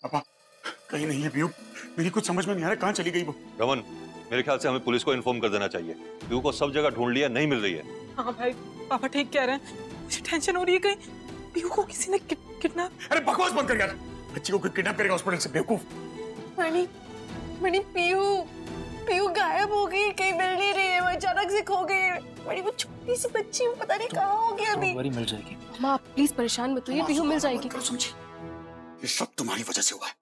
पापा कहीं नहीं है पीयू, मेरी कुछ समझ में नहीं आ रहा कहाँ चली गई वो। रमन, मेरे ख्याल से हमें पुलिस को इन्फॉर्म कर देना चाहिए। पीयू को सब जगह ढूंढ लिया, नहीं मिल रही है। हाँ भाई, पापा ठीक कह रहे हैं, मुझे टेंशन हो रही है कहीं पीयू को किसी ने किडनैप। अरे बकवास बंद कर यार, बच्ची को किडनैप करेगा हॉस्पिटल से, बेवकूफ। मणि पीयू गायब हो गई, कहीं मिल नहीं रही है, वो अचानक से खो गई है। मणि वो छोटी सी बच्ची है, पता नहीं कहाँ हो गया अभी। मिल जाएगी। माँ आप प्लीज परेशान मत होइए, पीयू मिल जाएगी। समझी, ये सब तुम्हारी वजह से हुआ है।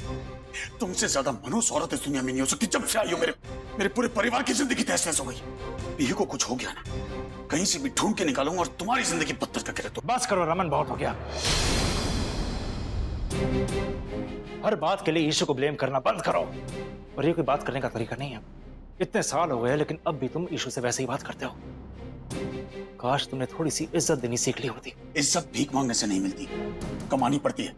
तुमसे ज्यादा मनोज औरत इस दुनिया में नहीं हो सकती। जब से आई हो मेरे पूरे परिवार की जिंदगी तहस नहस हो गई। पीयू को कुछ हो गया ना, कहीं से भी ढूंढ के निकालूंगा और तुम्हारी जिंदगी बदतर करके रह दो। बस करो रमन, बहुत हो गया। हर बात के लिए ईशू को ब्लेम करना बंद करो। और ये कोई बात करने का तरीका नहीं है। इतने साल हो गए लेकिन अब भी तुम ईशू से वैसे ही बात करते हो। काश तुमने थोड़ी सी इज्जत देनी सीख ली होती। इज्जत भीख मांगने से नहीं मिलती, कमानी पड़ती है।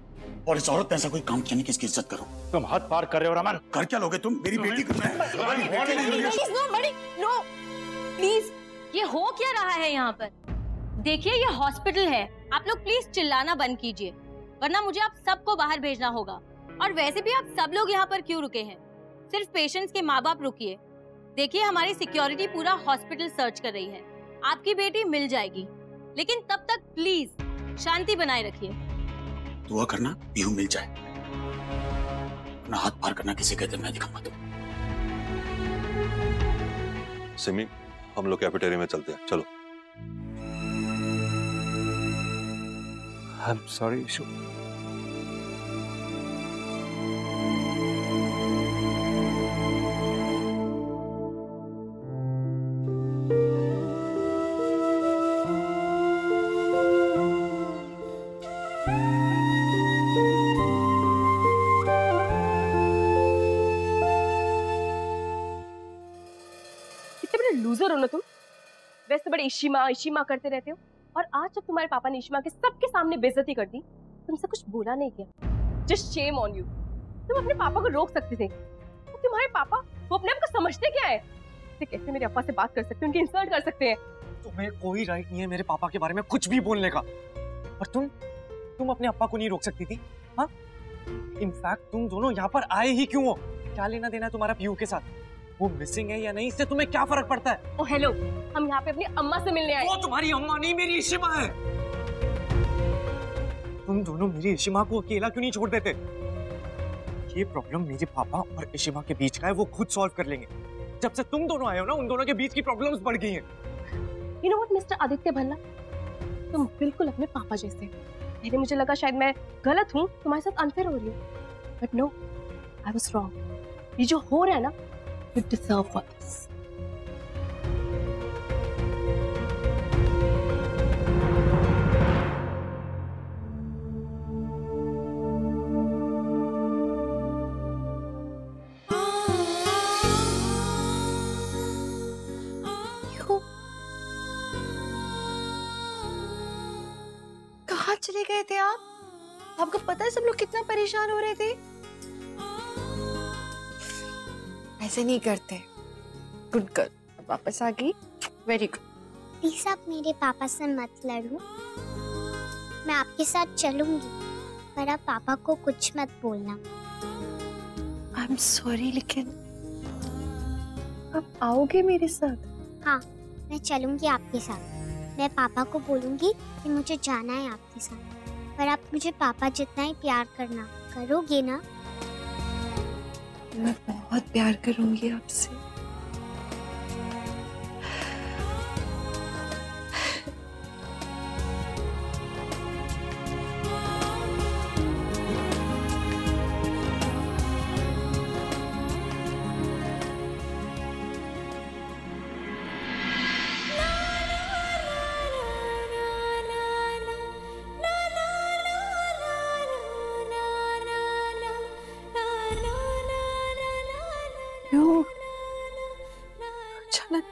और इस औरत ने ऐसा कोई काम किया नहीं कि इसकी इज्जत करूं। तुम हद पार कर रहे हो रमन। कर क्या लोगे तुम? मेरी बेटी को प्लीज, ये हो क्या रहा है यहाँ पर? देखिए ये हॉस्पिटल है, आप लोग प्लीज चिल्लाना बंद कीजिए, वरना मुझे आप सबको बाहर भेजना होगा। और वैसे भी आप सब लोग यहाँ पर क्यों रुके हैं? सिर्फ पेशेंट्स के माँ बाप रुकिए। देखिए हमारी सिक्योरिटी पूरा हॉस्पिटल सर्च कर रही है। आपकी बेटी मिल जाएगी, लेकिन तब तक प्लीज शांति बनाए रखिए। दुआ करना पीयू मिल जाए, अपना हाथ पार करना किसी कहते मैं दिखाऊंगा तुम। सिमी, हम लोग कैफेटेरिया में चलते हैं, चलो। I'm sorry, Ishu. लूजर हो ना तुम। वैसे बड़े इशिमा करते रहते हो, और आज जब तुम्हारे पापा ने इशिमा के सबके सामने बेइज्जती कर दी, तुमसे कुछ बोला नहीं किया। Just shame on you. तुम अपने पापा को रोक सकते थे, तो तुम्हारे पापा वो अपने आप को समझते क्या है? कैसे मेरे अप्पा से बात कर सकते हैं, उनकी इंसल्ट कर सकते हैं? तुम्हें कोई राइट नहीं है मेरे पापा के बारे में कुछ भी बोलने का। और तुम अपने अप्पा को नहीं रोक सकती थी? हाँ, इनफैक्ट तुम दोनों यहाँ पर आए ही क्यों हो? क्या लेना देना तुम्हारा पीयू के साथ? वो मिसिंग है या नहीं, इससे तुम्हें क्या फर्क पड़ता है? ओ हेलो, हम यहाँ पे अपनी अम्मा से मिलने आए। वो तुम्हारी अम्मा नहीं, मेरी इशिमा है। तुम दोनों मेरी इशिमा को अकेला क्यों नहीं छोड़ देते? ये प्रॉब्लम मेरे पापा और इशिमा के बीच का है, वो खुद सॉल्व कर लेंगे। जब से तुम दोनों आए हो ना, उन दोनों के बीच की प्रॉब्लम्स बढ़ गई हैं। You know what, mister Aditya Bhalla, तुम बिल्कुल अपने पापा जैसे। पहले मुझे लगा शायद मैं गलत हूँ, तुम्हारे साथ अनफेयर हो रही हूँ, but no, I was wrong. ये जो हो रहा है ना, you deserve for this. कहाँ चले गए थे आप? आपको पता है सब लोग कितना परेशान हो रहे थे। ऐसे नहीं करते। गुड गर्ल, वापस आ गई, वेरी गुड। प्लीज आप मेरे पापा से मत लड़ो, मैं आपके साथ चलूंगी, पर आप पापा को कुछ मत बोलना। आई एम सॉरी, लेकिन आप आओगे मेरे साथ? हाँ, मैं चलूंगी आपके साथ। मैं पापा को बोलूंगी कि मुझे जाना है आपके साथ, पर आप मुझे पापा जितना ही प्यार करना, करोगे ना? मैं बहुत प्यार करूंगी आपसे। क्यों अचानक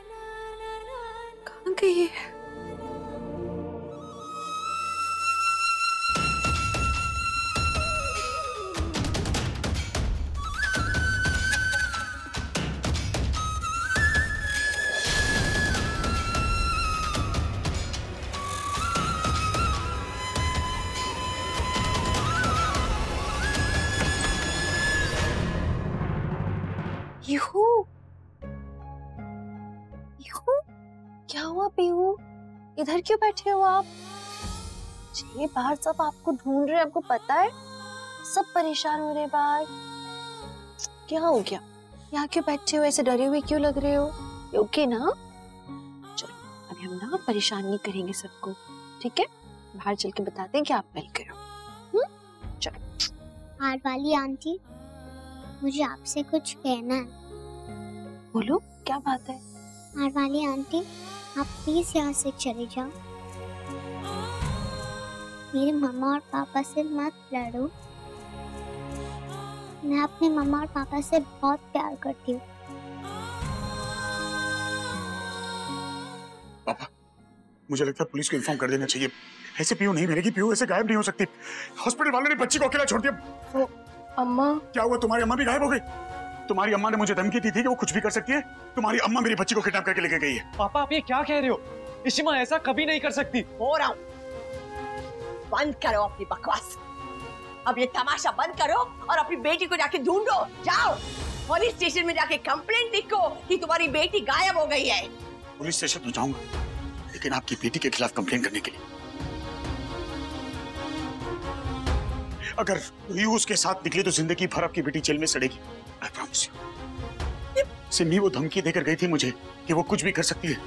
कहाँ गई है? पीहू, पीहू, क्या हुआ पीहू? इधर क्यों बैठे हो आप? ये बाहर सब आपको ढूंढ रहे हैं, आपको पता है? सब परेशान हो रहे बाहर। क्या हो गया? यहाँ क्यों बैठे हो? ऐसे डरे हुए क्यों लग रहे हो? ओके ना? चलो अभी हम ना परेशान नहीं करेंगे सबको, ठीक है? बाहर चल के बताते हैं कि आप मिल गए हो। चलो। हार वाली आंटी, मुझे आपसे कुछ कहना है। बोलो, क्या बात है? हार वाली आंटी, आप प्लीज यहाँ से चले जाओ। मेरे मम्मा और पापा से मत लड़ो। मैं अपने मम्मा और पापा से बहुत प्यार करती हूँ। पापा, मुझे लगता है पुलिस को इन्फॉर्म कर देना चाहिए। ऐसे पीहू नहीं मिलेगी, पीहू ऐसे गायब नहीं हो सकती। हॉस्पिटल वाले ने बच्ची को अकेला छोड़ दिया। अम्मा, क्या हुआ? तुम्हारी अम्मा भी गायब हो गई। तुम्हारी अम्मा ने मुझे धमकी दी थी कि वो कुछ भी कर सकती है। तुम्हारी अम्मा मेरी बच्ची को किडनैप करके लेके गई है। पापा आप ये क्या कह रहे हो? इशिमा ऐसा कभी नहीं कर सकती। हो रहा हूं। बंद करो अपनी बकवास। अब ये तमाशा बंद करो और अपनी बेटी को जाके ढूंढो। जाओ पुलिस स्टेशन में जाके कंप्लेंट लिखो कि तुम्हारी बेटी गायब हो गई है। पुलिस स्टेशन तो जाऊंगा, लेकिन आपकी बेटी के खिलाफ कंप्लेंट करने के लिए। अगर यू उसके साथ निकली तो जिंदगी भर आपकी बेटी जेल में सड़ेगी। I promise you. सिमी वो धमकी देकर गई थी मुझे कि वो कुछ भी कर सकती है,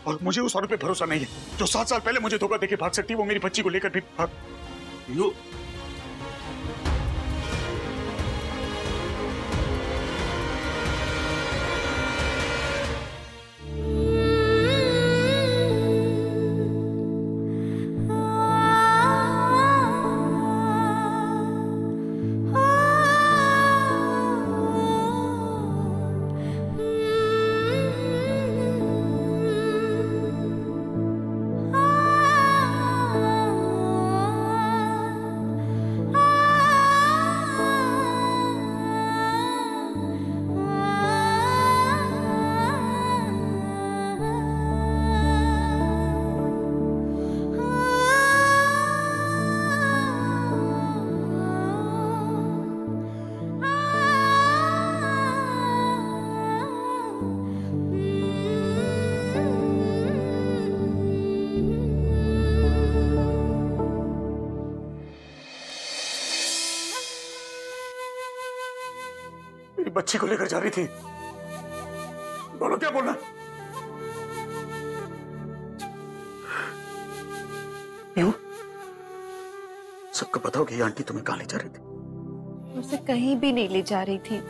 और मुझे उस औरत पे भरोसा नहीं है जो 7 साल पहले मुझे धोखा देके भाग सकती है। वो मेरी बच्ची को लेकर भी भाग। यू बच्ची को लेकर जा रही थी। बोलो, क्या बोलना? क्यों? सबको पता हो कि आंटी तुम्हें कहां ले जा रही थी? उसे कहीं भी नहीं ले जा रही थी।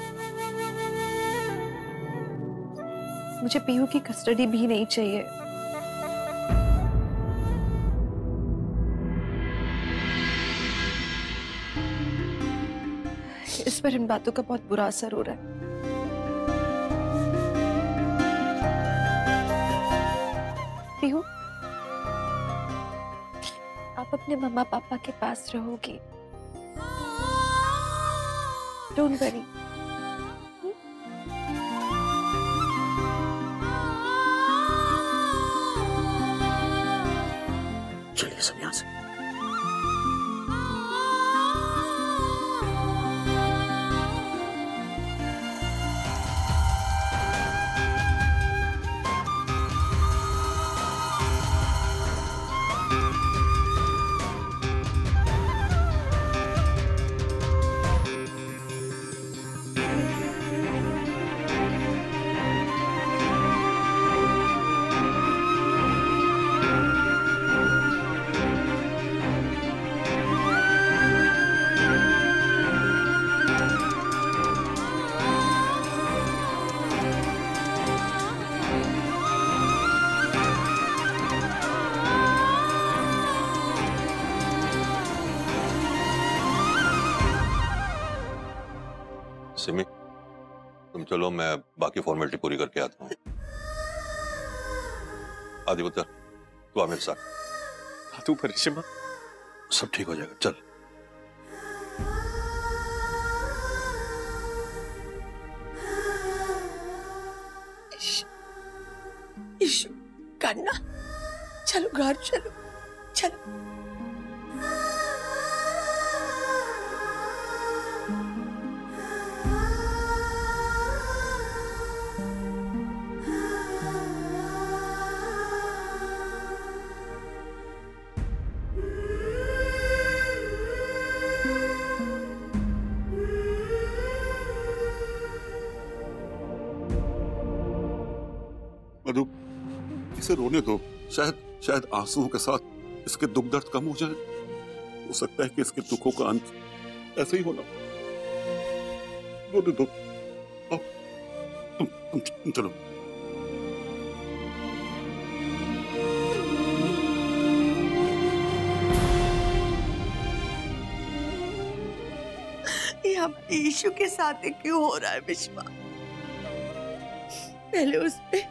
मुझे पीहू की कस्टडी भी नहीं चाहिए। इस पर इन बातों का बहुत बुरा असर हो रहा है। पीहू, आप अपने मम्मा पापा के पास रहोगी। Don't worry. चलिए सब यहां से। सिमी, तुम चलो, मैं बाकी फॉर्मेलिटी पूरी करके आता हूँ। आदिपुत्र, तू आ मेरे साथ। तू पर इशिमा, सब ठीक हो जाएगा, चल। इशू करना, चलो घर चलो, चलो। इसे रोने दो, शायद आंसुओं के साथ इसके दुख दर्द कम हो जाए। हो सकता है कि इसके दुखों का अंत ऐसे ही होना। रोने दो, आओ, तुम चलो। ये हमारे यीशु के साथ क्यों हो रहा है विश्वा? पहले उसपे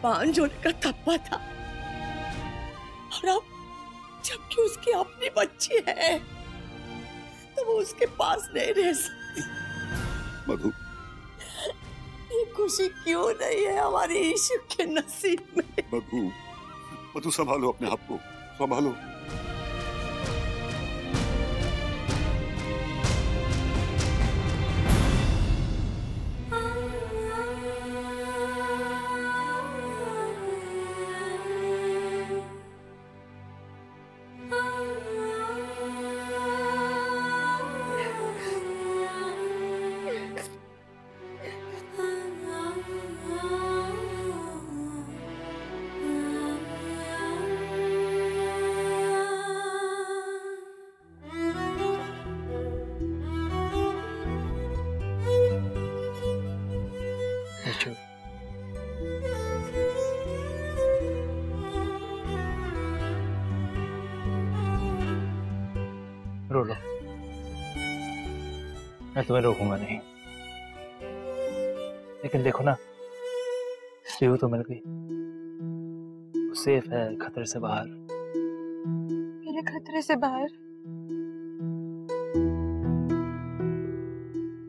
बांझ होने का थप्पा था और अब जबकि उसकी अपनी बच्ची है तो वो उसके पास नहीं रह सकती। मधु, ये खुशी क्यों नहीं है हमारे यीशु के नसीब में? मधु संभालो अपने आप को, संभालो। रो लो, मैं तुम्हें रोकूंगा नहीं। लेकिन देखो ना, पीहू तो मिल गई, वो सेफ है, खतरे से बाहर। मेरे खतरे से बाहर?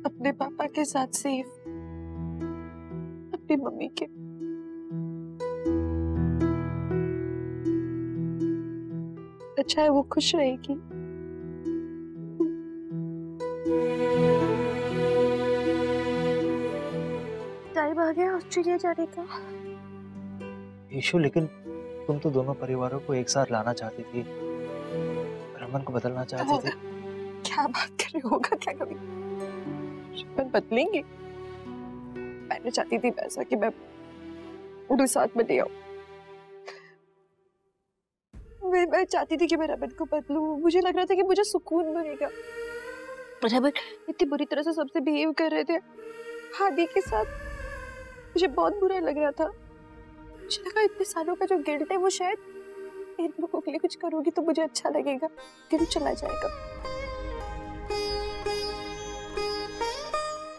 अपने पापा के साथ सेफ, अपनी मम्मी के। अच्छा है वो खुश रहेगी। टाइम आ गया ऑस्ट्रेलिया जाने का। यीशु, लेकिन तुम तो दोनों परिवारों को एक साथ लाना चाहती थी, रमन को बदलना चाहती थी। क्या बात कर रहे, होगा क्या कभी? रमन बदलेंगे? मैंने चाहती थी वैसा कि मैं उनके साथ में ले आऊं। मैं चाहती थी कि मैं रमन को बदलूं। मुझे लग रहा था कि मुझे सुकून मिलेगा। रमन इतनी बुरी तरह से सबसे बिहेव कर रहे थे हादी के साथ, मुझे बहुत बुरा लग रहा था। मुझे लगा इतने सालों का जो गिल्ट है वो शायद इन लोगों के लिए कुछ करूंगी तो मुझे अच्छा लगेगा, गिल्ट चला जाएगा।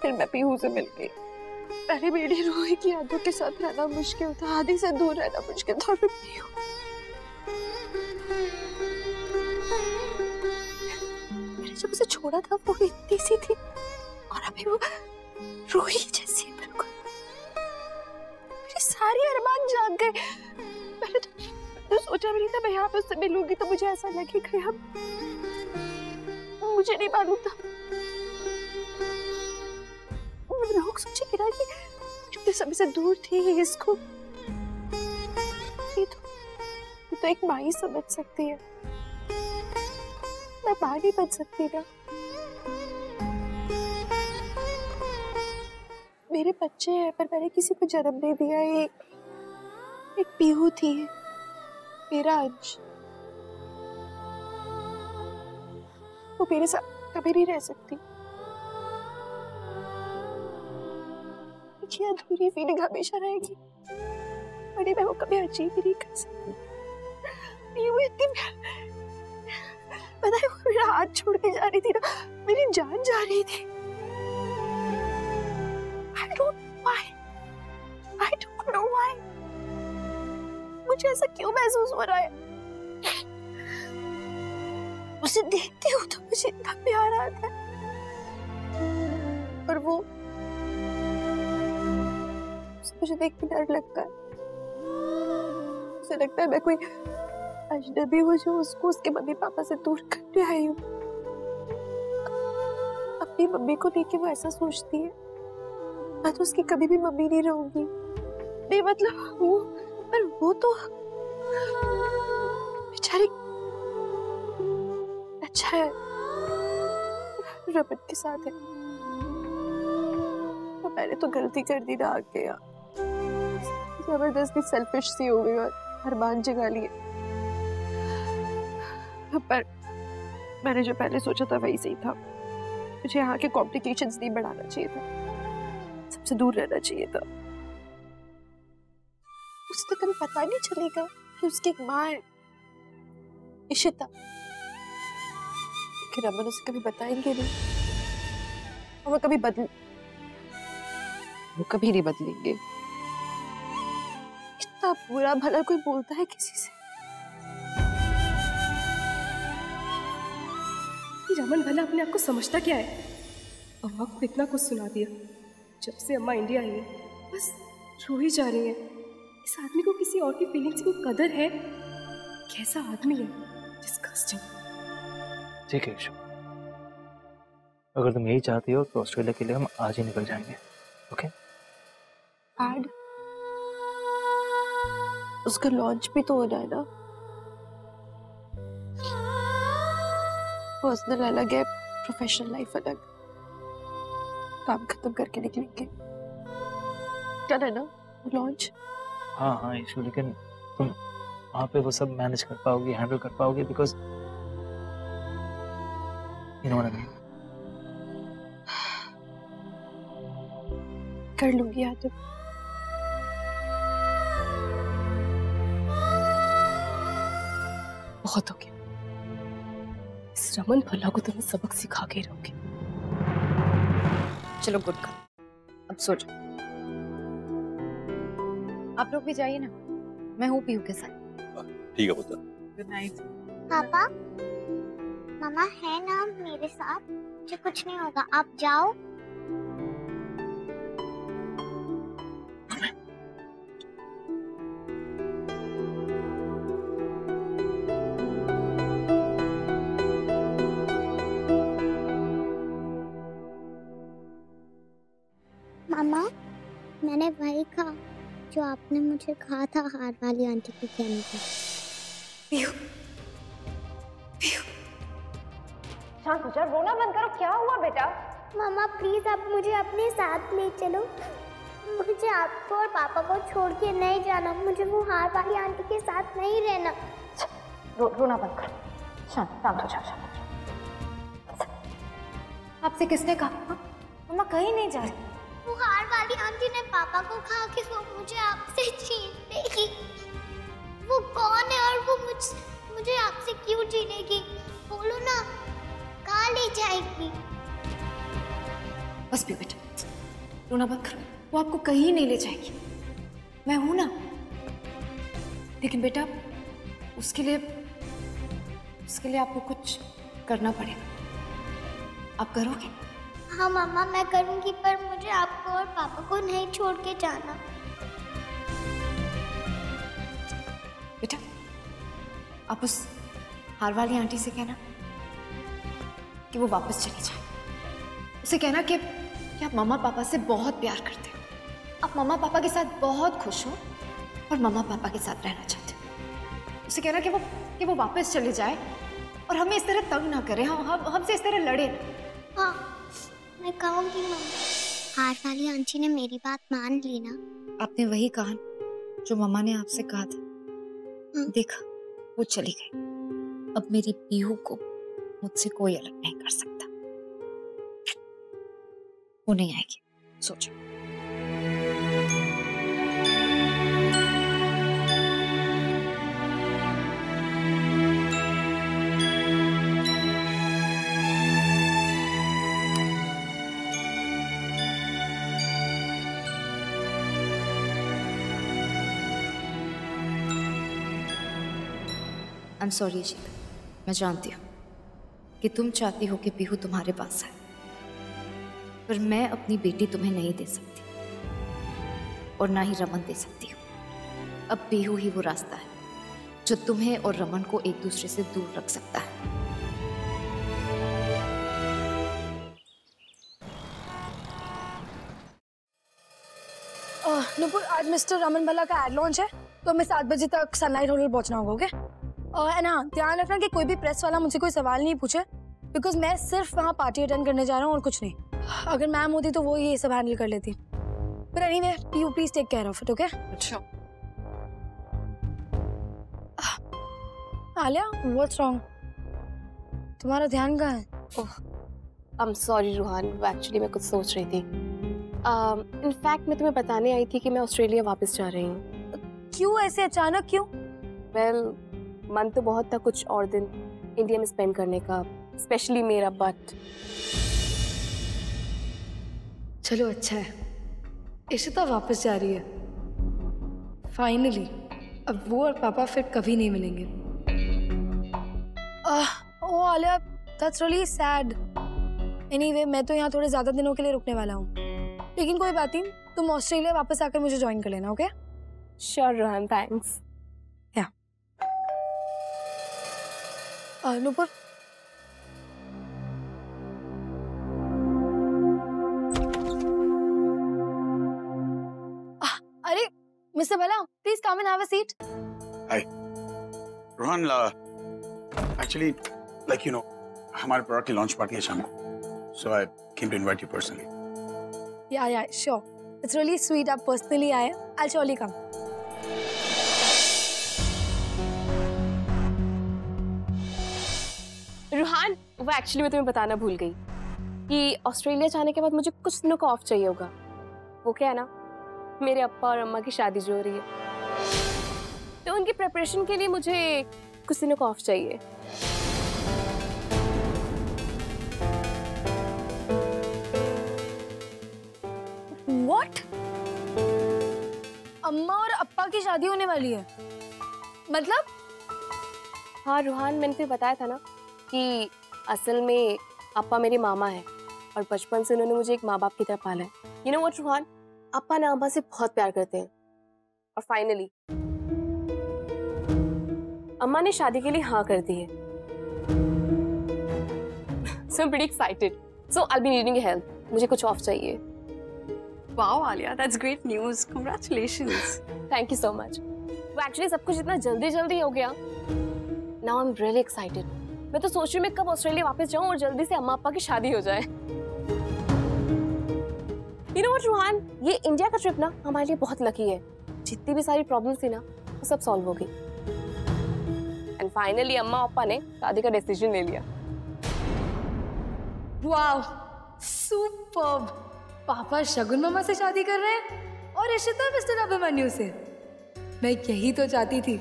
फिर मैं पीहू से मिल गई। पहले मेरी रूही की यादों के साथ रहना मुश्किल था, हादी से दूर रहना मुश्किल था। फिर पीहू, मैंने जब उसे छोड़ा था वो इतनी सी थी और अभी वो रूही जैसी है बिल्कुल। मेरे सारे अरमान जाग गए। मैंने तो सोचा भी नहीं था मैं यहाँ पे उससे मिलूंगी तो मुझे ऐसा लगेगा। अब मुझे नहीं मालूम था। लोग सोचेंगे ना कि इतने समय से दूर थी इसको। ये तो एक माँ ही समझ सकती है, मैं माँ नहीं बन सकती ना। मेरे बच्चे हैं पर मैंने किसी को जन्म नहीं दिया। एक पीहू थी, मेरा अंश। वो मेरे साथ कभी नहीं रह सकती। ये अधूरी फीलिंग हमेशा रहेगी, बड़ी मैं वो कभी अचीव ही नहीं कर सकती। पीहू इतनी, पता है वो मेरा हाथ छोड़ के जा रही थी ना, मेरी जान जा रही थी। I don't know why. मुझे ऐसा क्यों महसूस हो रहा है? उसे देखती हूँ तो मुझे इतना प्यार आता है और वो मुझे देख के डर लगता है। उसे लगता है मैं कोई अजनबी हूँ जो उसको उसके मम्मी पापा से दूर करने आई हूँ। अपनी मम्मी को देख के वो ऐसा सोचती है मैं तो उसकी कभी भी मम्मी नहीं रहूंगी। नहीं मतलब वो, पर वो तो बेचारी अच्छा है, रमन के साथ है। तो मैंने तो गलती कर दी ना आके यार। जबरदस्ती सेल्फिश सी हो गई और अरमान जगा लिए। पर मैंने जो पहले सोचा था वही सही था। मुझे यहाँ के कॉम्प्लिकेशंस नहीं बढ़ाना चाहिए था, सबसे दूर रहना चाहिए था। उसे तो कभी पता नहीं चलेगा कि उसकी एक माँ है, इशिता। लेकिन अमन उसे कभी बताएंगे नहीं और वो कभी नहीं बदलेंगे। इतना बुरा भला कोई बोलता है किसी से? रमन भला अपने आप को समझता क्या है? अम्मा को इतना कुछ सुना दिया। जब से अम्मा इंडिया आई है बस रो ही जा रही है। इस आदमी को किसी और की फीलिंग्स की कदर है? कैसा आदमी है? डिस्गस्टिंग। ठीक है ईशु, अगर तुम यही चाहती हो तो ऑस्ट्रेलिया के लिए हम आज ही निकल जाएंगे। ओके? डैड, उसका लॉन्च भी तो होना है ना। पर्सनल अलग है, प्रोफेशनल लाइफ अलग। काम खत्म करके निकलेंगे, डन है ना लॉन्च? हाँ ईशु, लेकिन तुम वहाँ पे वो सब मैनेज कर पाओगी, हैंडल कर पाओगी? Because you know what I mean. कर लूंगी यार। तुम बहुत हो गया। इस रमन भला को तुम्हें सबक सिखा के रहोगे। चलो गुड का, अब सो जाओ। आप लोग भी जाइए ना, मैं हूँ पीहू के साथ। ठीक है पुत्र। Good night. पापा, मम्मा है ना मेरे साथ, मुझे कुछ नहीं होगा, आप जाओ। मामा, मैंने वही कहा जो आपने मुझे कहा था हार वाली आंटी को कहने का। पीहू, शांत हो जा, रोना बंद करो। क्या हुआ बेटा? मामा प्लीज आप मुझे अपने साथ ले चलो। मुझे आपको और पापा को छोड़ के नहीं जाना। मुझे वो हार वाली आंटी के साथ नहीं रहना। रोना बंद करो। शांत हो जाओ। आपसे किसने कहा? मम्मा कहीं नहीं जा रही। वो हार वाली आंटी ने पापा को कहा कि वो मुझे आपसे छीन लेगी। वो कौन है और वो मुझे आपसे क्यों छीनेगी? बोलो ना, कहाँ ले जाएगी? बस भी बेटा, रोना बंद करो। वो आपको कहीं नहीं ले जाएगी, मैं हूं ना। लेकिन बेटा उसके लिए आपको कुछ करना पड़ेगा। आप करोगे? हाँ मामा मैं करूँगी, पर मुझे आपको और पापा को नहीं छोड़ के जाना। बेटा आप उस हार वाली आंटी से कहना कि वो वापस चली जाए। उसे कहना कि आप मम्मा पापा से बहुत प्यार करते हो, आप मम्मा पापा के साथ बहुत खुश हो और मम्मा पापा के साथ रहना चाहते हो। उसे कहना कि वो वापस चले जाए और हमें इस तरह तंग ना करे, हमसे इस तरह लड़े ना। हाँ मैं कहूँगी मम्मा। हार वाली आंटी ने मेरी बात मान ली ना? आपने वही कहा जो मम्मा ने आपसे कहा था। देखा, वो चली गई। अब मेरी पीहू को मुझसे कोई अलग नहीं कर सकता। वो नहीं आएगी, सोचो। I'm sorry इशिता, मैं जानती हूँ कि तुम चाहती हो कि पीहू तुम्हारे पास आए, पर मैं अपनी बेटी तुम्हें नहीं दे सकती और ना ही रमन दे सकती हूँ। अब पीहू ही वो रास्ता है जो तुम्हें और रमन को एक दूसरे से दूर रख सकता है। नुपुर, आज मिस्टर रमन भला का एड लॉन्च है, तो हमें 7 बजे तक सनलाइट होटल पहुंचना होगा। ओके? एंड हाँ, ध्यान रखना कि कोई भी प्रेस वाला मुझसे कोई सवाल नहीं पूछे, बिकॉज मैं सिर्फ वहाँ पार्टी अटेंड करने जा रहा हूँ और कुछ नहीं। अगर मैम होती तो वो ये सब हैंडल कर लेती। पर anyway, you please take care of it. Okay? अच्छा, आलिया, what's wrong? तुम्हारा ध्यान कहाँ है? I'm sorry रूहान, एक्चुअली मैं कुछ सोच रही थी। इनफैक्ट मैं तुम्हें बताने आई थी कि मैं ऑस्ट्रेलिया वापस जा रही हूँ। क्यों ऐसे अचानक क्यों? वेल, मन तो बहुत था कुछ और दिन इंडिया में स्पेंड करने का, स्पेशली मेरा, बट चलो अच्छा है, इशिता वापस जा रही है फाइनली। अब वो और पापा फिर कभी नहीं मिलेंगे। Oh Alia, that's really sad. Anyway, मैं तो यहाँ थोड़े ज्यादा दिनों के लिए रुकने वाला हूँ, लेकिन कोई बात नहीं, तुम ऑस्ट्रेलिया वापस आकर मुझे ज्वाइन कर लेना, okay? Sure Rohan, thanks. Nupur, अरे mister Bhalla, please come and have a seat. Hi Rohan, actually like you know हमारे प्रोडक्ट की लॉन्च पार्टी है शाम को, so I came to invite you personally. Yeah sure, it's really sweet आप personally आए। I will surely come. Roohan, वो actually मैं तुम्हें बताना भूल गई कि ऑस्ट्रेलिया जाने के बाद मुझे कुछ दिनों का ऑफ चाहिए होगा। वो क्या है ना, मेरे अप्पा और अम्मा की शादी जो हो रही है, तो उनकी प्रिपरेशन के लिए मुझे कुछ दिनों का ऑफ चाहिए। What? अम्मा और अप्पा की शादी होने वाली है? मतलब? हाँ रूहान, मैंने फिर बताया था ना कि असल में अप्पा मेरे मामा है और बचपन से उन्होंने मुझे एक माँ बाप की तरह पाला है। यू नो व्हाट रूहान, अप्पा ना अम्मा से बहुत प्यार करते हैं और फाइनली अम्मा ने शादी के लिए हाँ कर दी है। So I'm pretty excited. So I'll be needing help, मुझे कुछ ऑफ चाहिए। Wow, Alia, that's great news. Congratulations. Thank you so much. वो एक्चुअली सब कुछ इतना जल्दी हो गया। Now I'm really excited. मैं तो सोच रही हूँ मैं कब ऑस्ट्रेलिया वापस जाऊँ और जल्दी से अम्मा अप्पा की शादी हो जाए। You know what, रूहान, ये इंडिया का ट्रिप ना हमारे लिए बहुत लकी है। जितनी भी सारी प्रॉब्लम्स थी ना, वो सब सॉल्व हो गई। एंड फाइनली अम्मा अप्पा ने शादी का डिसीजन ले लिया। वाव, सुपर्ब। पापा शगुन मामा से शादी कर रहे हैं और इशिता मिस्टर अभिमन्यु से। मैं यही तो चाहती थी।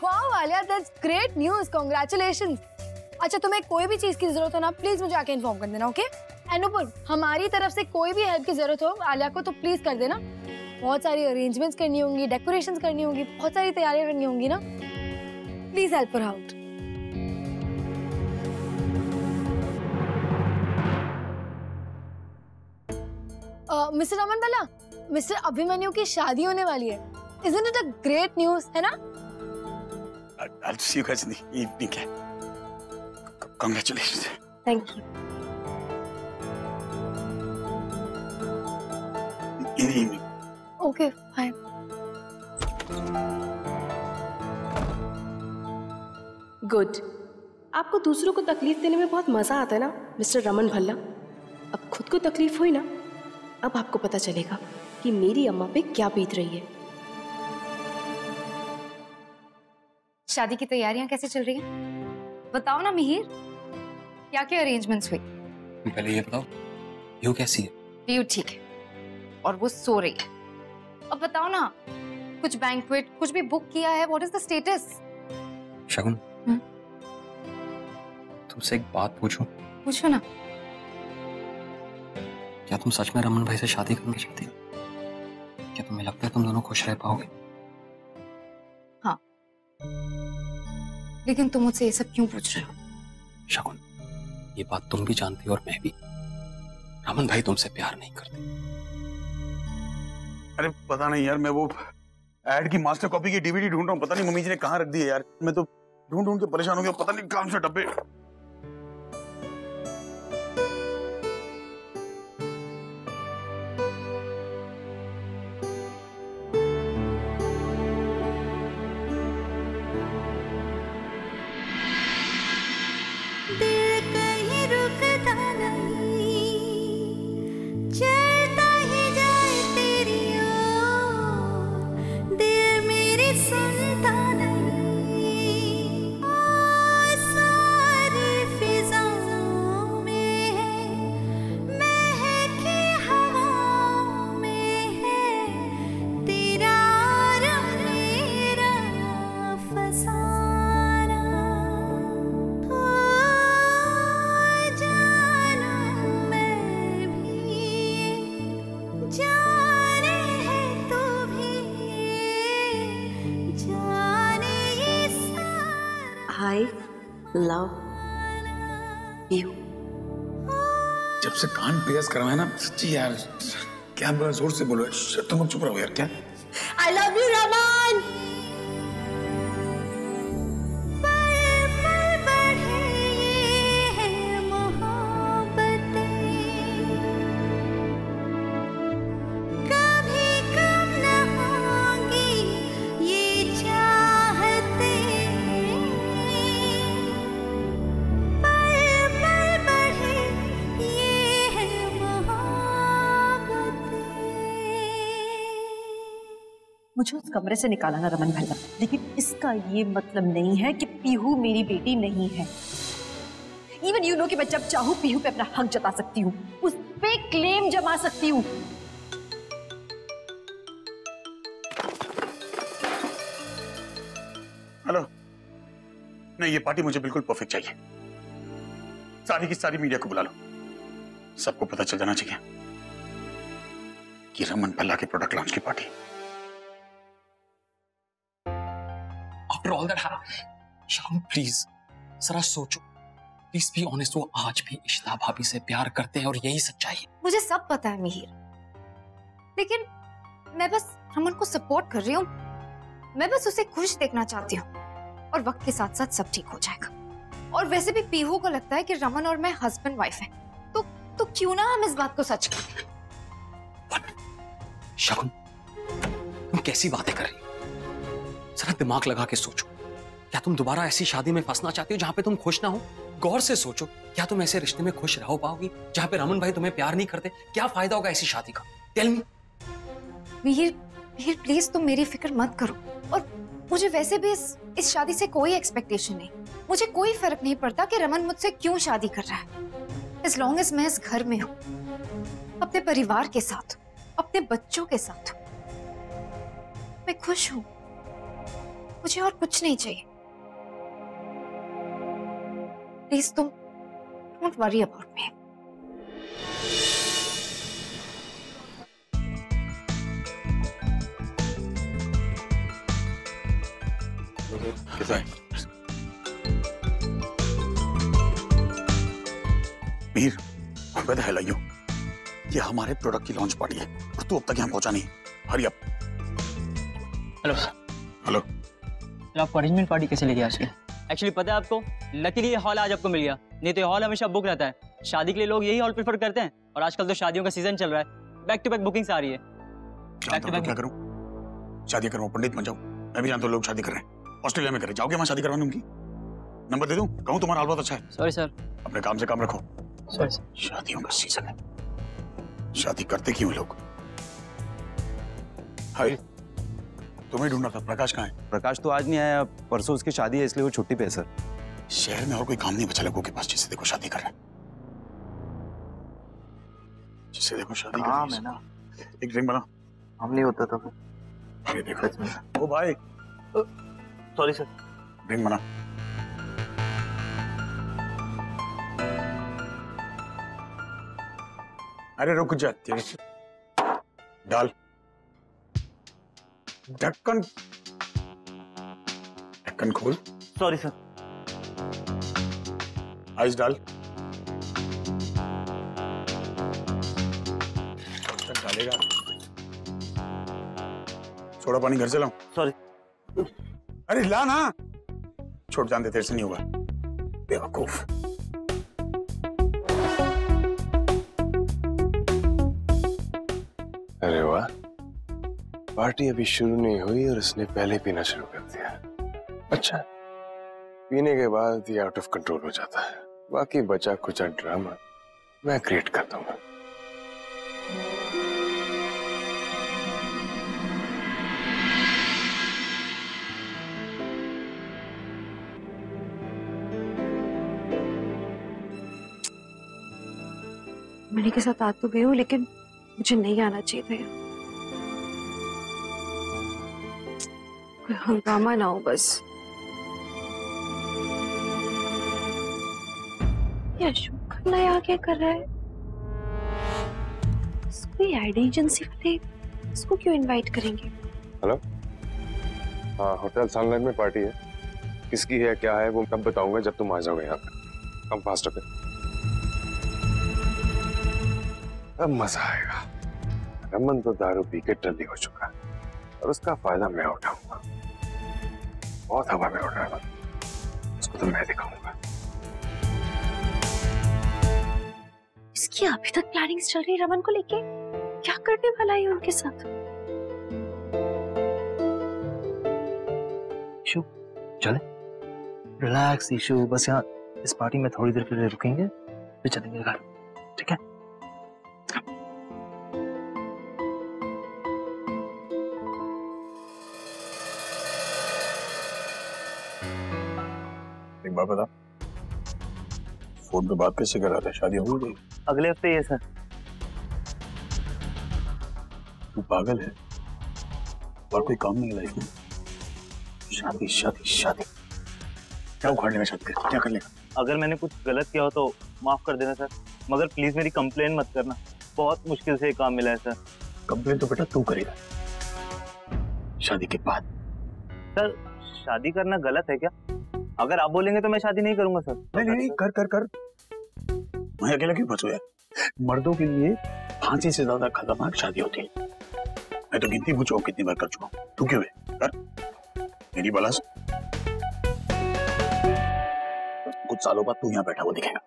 Wow Alia, that's great news, congratulations. अच्छा, तुम्हें कोई भी चीज की जरूरत हो ना, प्लीज मुझे आके इन्फॉर्म कर देना, ओके? अनुपुर, हमारी तरफ से कोई भी हेल्प की जरूरत हो आलिया को तो प्लीज कर देना। बहुत सारी अरेंजमेंट्स करनी होंगी, डेकोरेशंस करनी होंगी, बहुत सारी तैयारियां करनी होंगी ना। Please help her out. Mister Aman Bhalla, mister Abhimanyu की शादी होने वाली है। Isn't it a great news, है ना? I'll see you guys in the evening. Congratulations. Thank you. In the evening. Okay, fine. Good. आपको दूसरों को तकलीफ देने में बहुत मजा आता है ना, मिस्टर रमन भल्ला? अब खुद को तकलीफ हुई ना, अब आपको पता चलेगा कि मेरी अम्मा पे क्या बीत रही है। शादी की तैयारियां कैसे चल रही हैं? बताओ ना मिहिर, क्या क्या अरेंजमेंट्स हुई? पहले ये बताओ, यू कैसी है? पीयू ठीक है और वो सो रही है। अब बताओ ना, कुछ बैंक्वेट कुछ भी बुक किया है? What is the status? Shagun, तुमसे एक बात पूछूं? पूछो ना। क्या तुम सच में रमन भाई से शादी करना चाहती हो? क्या तुम्हें लगता है तुम दोनों खुश रह पाओगे? हाँ, लेकिन तुम मुझसे ये सब क्यों पूछ रहे हो? शगुन, ये बात तुम भी जानती हो और मैं भी। रमन भाई तुमसे प्यार नहीं करते। अरे पता नहीं यार, मैं वो एड की मास्टर कॉपी की डीवीडी ढूंढ रहा हूँ, पता नहीं मम्मी जी ने कहाँ रख दी है यार। मैं तो ढूंढ के परेशान हो गया, पता नहीं कौन से डब्बे। Love you. जब से कान प्रेस करवाए ना, सच्ची यार, क्या बोला, जोर से बोलो, तुम चुप रहो यार। क्या आई लव यू रमन। मुझे उस कमरे से निकाला ना रमन भल्ला, लेकिन इसका ये मतलब नहीं है कि पीहू मेरी बेटी नहीं है। इवन यू नो कि मैं जब चाहूं पीहू पे अपना हक जता सकती हूँ, उस पे क्लेम जमा सकती हूँ। हेलो, नहीं, ये पार्टी मुझे बिल्कुल परफेक्ट चाहिए। सारी की सारी मीडिया को बुला लो, सबको पता चल जाना चाहिए कि रमन भल्ला के प्रोडक्ट लॉन्च की पार्टी। After all that, शाम प्लीज जरा सोचो, प्लीज बी ऑनेस्ट। वो आज भी इशिता भाभी से प्यार करते हैं और यही सच्चाई है। मुझे सब पता है मिहिर, लेकिन मैं बस रमन को सपोर्ट कर रही हूँ। मैं बस उसे खुश देखना चाहती हूँ और वक्त के साथ साथ सब ठीक हो जाएगा। और वैसे भी पीहू को लगता है कि रमन और मैं हस्बैंड वाइफ हैं, तो क्यों ना हम इस बात को सच करें। शगुन, तुम कैसी बातें कर रही हो? जरा दिमाग लगा के सोचो, क्या तुम दोबारा ऐसी शादी में फंसना चाहती हो जहां पे तुम खुश ना हो? गौर से सोचो, क्या तुम ऐसे रिश्ते में खुश रह पाओगी जहां पे रमन भाई तुम्हें प्यार नहीं करते? क्या फायदा होगा ऐसी शादी का? Tell me. मिहिर प्लीज तुम मेरी फिक्र मत करो। और मुझे वैसे भी इस शादी से कोई एक्सपेक्टेशन नहीं। मुझे कोई फर्क नहीं पड़ता कि रमन मुझसे क्यों शादी कर रहा है, as long as मैं इस घर में हूँ, अपने परिवार के साथ, अपने बच्चों के साथ, मैं खुश हूँ। मुझे और कुछ नहीं चाहिए। प्लीज तुम डोंट वरी अबाउट मी। कैसा है Mir? Where the hell are you? ये हमारे प्रोडक्ट की लॉन्च पार्टी है और तू अब तक यहाँ पहुंचा नहीं। Hurry up. Hello sir. Hello. आपको अरेंजमेंट पार्टी कैसे लगी आज की? एक्चुअली पता है आपको, लकीली ये हॉल आज आपको मिल गया, नहीं तो ये हॉल हमेशा बुक रहता है। शादी के लिए लोग यही हॉल प्रेफर करते हैं और आजकल तो शादियों का सीजन चल रहा है, बैक टू बैक बुकिंग्स आ रही है। Back to back. क्या करूं? शादी करूं, पंडित बन जाऊं? मैं भी जानता हूं लोग शादी कर रहे हैं, ऑस्ट्रेलिया में कर रहे। जाओगे वहां शादी करवाने उनकी? नंबर दे दूं? कहूं तुम्हारा हाल बहुत अच्छा है? Sorry sir. अपने काम से काम रखो। Sorry sir. शादियों का सीजन है, शादी करते क्यों लोग? हाय, तुम्हें ढूंढना था। प्रकाश कहाँ है? प्रकाश तो आज नहीं आया, परसों उसकी शादी है इसलिए वो छुट्टी पे है सर। शहर में और कोई काम नहीं बचा लोगों के पास, जिसे देखो शादी कर रहे हैं, जिसे देखो शादी कर रहे हैं। ना एक ड्रिंक बना। हम नहीं होता तो ये देखो। ओ भाई, सॉरी सर। ड्रिंक बना। अरे रुक जा, डाल ढक्कन, ढक्कन खोल। Sorry sir. आइस डाल। डालेगा। सोडा पानी घर से लाऊं? सॉरी। अरे ला ना। छोड़, जान दे, तेरे से नहीं होगा बेवकूफ। अरे वाह, पार्टी अभी शुरू नहीं हुई और उसने पहले पीना शुरू कर दिया। अच्छा, पीने के बाद ये आउट ऑफ कंट्रोल हो जाता है। बाकी बचा कुचा ड्रामा मैं क्रिएट कर दूंगा। मणि के साथ आ तो गई हूँ, लेकिन मुझे नहीं आना चाहिए था यहाँ। कोई हंगामा ना हो बस। ये अशोक खन्ना यहाँ क्या कर रहा है? कोई एड एजेंसी वाले इसको क्यों इनवाइट करेंगे? हेलो, हाँ, होटल सनलाइट में पार्टी है, किसकी है क्या है वो तब बताऊंगा जब तुम आ जाओगे यहाँ पे। कम फास्ट होकर अब मजा आएगा। रमन तो दारू पी के टल्ली हो चुका और उसका फायदा मैं उठाऊंगा। बहुत हवा में उड़ रहा है, उसको तो मैं दिखाऊंगा। इसकी अभी तक प्लानिंग्स चल रही रमन को लेके, क्या करने वाला है उनके साथ? ईशु चले, रिलैक्स ईशु, बस यहाँ इस पार्टी में थोड़ी देर के लिए रुकेंगे फिर चलेंगे घर, ठीक है? एक बात बता, फोन पे बात कैसे कर रहा था? शादी हो गई? अगले हफ्ते ही है सर। तू पागल है और कोई काम नहीं लाइफ में? शादी शादी शादी क्या उखाड़ लेगा? शादी क्या कर लेगा? अगर मैंने कुछ गलत किया हो तो माफ कर देना सर, मगर प्लीज मेरी कंप्लेन मत करना। बहुत मुश्किल से ये काम मिला है सर। कंप्लेन तो बेटा तू करेगा शादी के बाद। सर शादी करना गलत है क्या? अगर आप बोलेंगे तो मैं शादी नहीं करूंगा सर। नहीं कर कर कर। मैं अकेला क्यों फंसू यार? मर्दों के लिए फांसी से ज्यादा खतरनाक शादी होती है। मैं तो गिनती पूछो कितनी बार कर चुका हूं। तू क्यों है? कर मेरी बला से। कुछ सालों बाद तू यहाँ बैठा वो दिखेगा।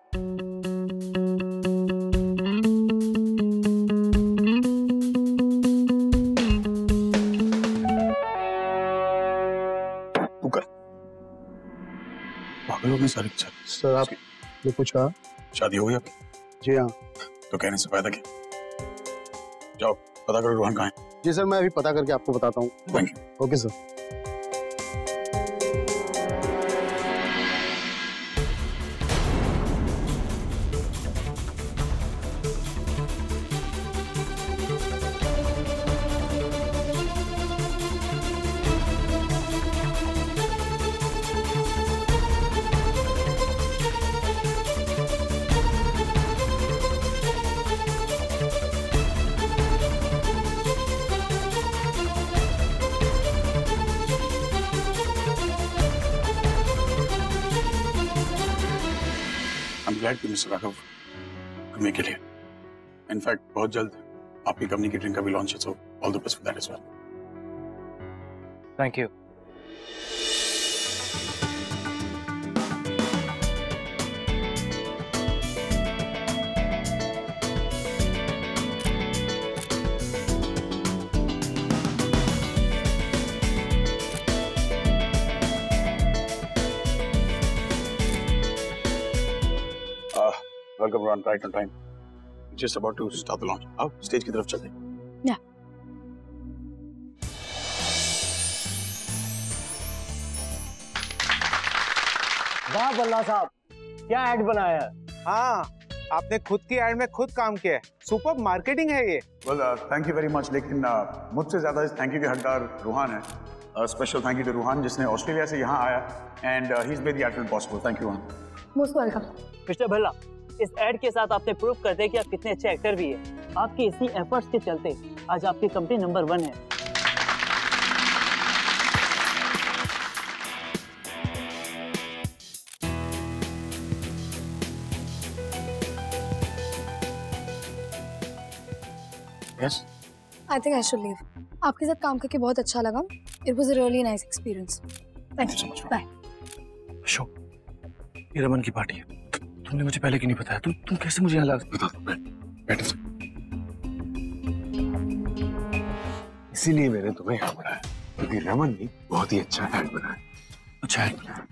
तू कर। पागलों में सारी सर आपने पूछा शादी हो गई आपकी? जी हाँ। तो कहने से फायदा क्या? जाओ पता करो रोहन कहाँ है। जी सर, मैं अभी पता करके आपको बताता हूँ। Thank you. Okay sir. Glad कि mister Raghav could make it here. In fact, बहुत जल्द आपकी कंपनी की ड्रिंक का भी लॉन्च है, so all the best for that as well. Thank you. Welcome Ron, right on time. Just about to start the launch. आओ stage की तरफ चलते हैं। Yeah. वाह बल्ला साहब, क्या ऐड बनाया है। हाँ, आपने खुद की ऐड में खुद काम किया है। सुपर मार्केटिंग है ये। Well, thank you very much. लेकिन मुझसे ज्यादा इस थैंक यू के हकदार रूहान है। Special thank you to Ruhan जिसने ऑस्ट्रेलिया से यहाँ आया and he is made the ad possible. Thank you Ruhan. Most welcome. Mister Bhalla, इस एड के साथ आपने प्रूव कर दिया कि आप कितने अच्छे एक्टर भी हैं। आपकी इसी एफर्ट्स के चलते आज आपकी कंपनी नंबर 1 है। Yes? I think I should leave. आपके साथ काम करके बहुत अच्छा लगा। It was a really nice experience. Thank you so much. Bye. Ashok, ये रमन की पार्टी है। तुमने मुझे पहले क्यों नहीं बताया? तुम कैसे मुझे यहाँ ला? बता दो। बैठ। इसीलिए मैंने तुम्हें यहाँ बुलाया क्योंकि रमन ने बहुत ही अच्छा ऐड बनाया। अच्छा ऐड बनाया?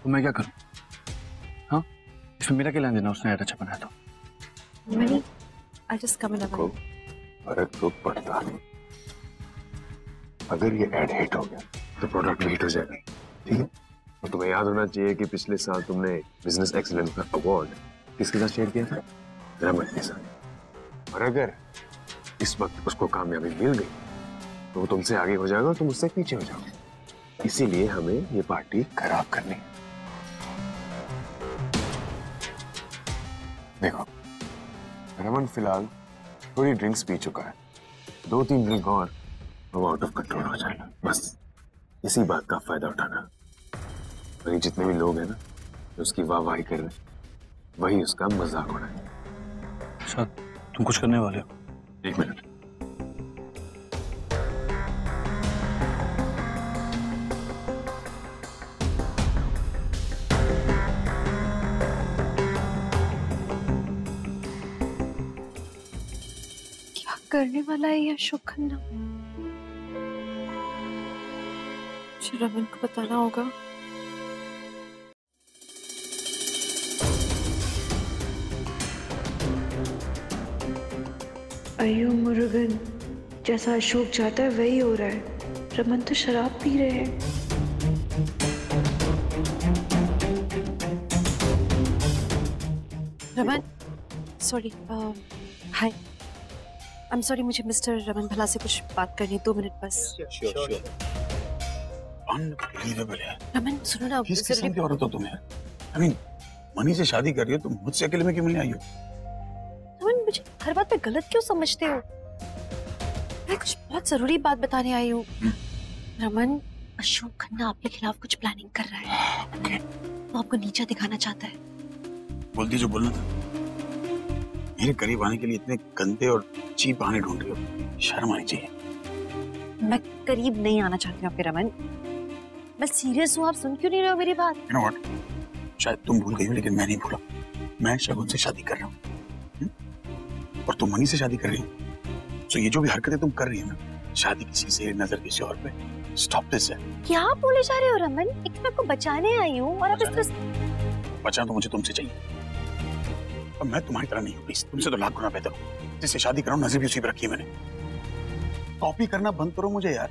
तो मैं क्या करूँ? हाँ, इसमें मेरा क्या लेना देना? उसने ऐड अच्छा बनाया तो। Really? I'll just come in a minute. फर्क तो पड़ता है। अगर ये ऐड हिट हो गया तो प्रोडक्ट भी हिट हो जाएगा, ठीक है? और तुम्हें याद होना चाहिए कि पिछले साल तुमने बिजनेस एक्सीलेंस का अवार्ड किसके साथ शेयर किया था? रमन के साथ। और अगर इस वक्त उसको कामयाबी मिल गई तो वो तुमसे आगे हो जाएगा और तुम उससे पीछे हो जाओगे। इसीलिए हमें ये पार्टी खराब करनी है। देखो, रमन फिलहाल थोड़ी ड्रिंक्स पी चुका है। 2-3 ड्रिंक और वो आउट ऑफ कंट्रोल हो जाएगा। बस इसी बात का फायदा उठाना। और ये जितने भी लोग हैं ना जो उसकी वाहवाही कर रहे हैं, वही उसका मजाक उड़ाए। अच्छा, तुम कुछ करने वाले हो? एक मिनट। क्या करने वाला है ये अशोक खन्ना? रमन को बताना होगा। अयो मुरुगन, जैसा अशोक चाहता है वही हो रहा है। रमन तो शराब पी रहे हैं। Raman, sorry, hi, I am sorry, मुझे मिस्टर रमन भला से कुछ बात करनी है, 2 मिनट बस। अनबिलीवेबल है। रमन सुनो ना, किस किस्म की औरत हो तुम यार? आई मीन, मनी से शादी कर रही हो, तुम मुझसे अकेले में क्यों मिलने आई हो? रमन, मुझे हर बात पे गलत क्यों समझते हो? मैं कुछ बहुत जरूरी बात बताने आई हूँ। रमन, अशोक खन्ना आपके खिलाफ कुछ प्लानिंग कर रहा है। वो आपको नीचा दिखाना चाहता है। बोलती जो बोलना था। मेरे करीब आने के लिए इतने गंदे और चीप बहाने ढूंढ रही हो, शर्म आनी चाहिए। मैं करीब नहीं आना चाहती हूँ आपके रमन। मैं सीरियस हूँ, आप सुन क्यों नहीं रहे हो मेरी बात? You know what? शायद तुम भूल गई हो लेकिन मैं नहीं भूला। मैं शगुन से शादी कर रहा हूँ और तुम मनी से शादी कर रही हो। तो ये जो भी हरकतें तुम कर रही हो ना, शादी किसी से, नजर किसी और पे, स्टॉप दिस। क्या बोले जा रहे हो रमन? एक तो मैं आपको बचाने आई हूँ और आप इस तरह। बचा तो मुझे तुमसे चाहिए, और मैं तुम्हारी तरह नहीं हूँ प्लीज। तुमसे तो लाख गुना बेहतर हूँ। जिससे शादी कराऊँ नजर भी उसी पर रखी है मैंने। कॉपी करना बंद करो मुझे यार।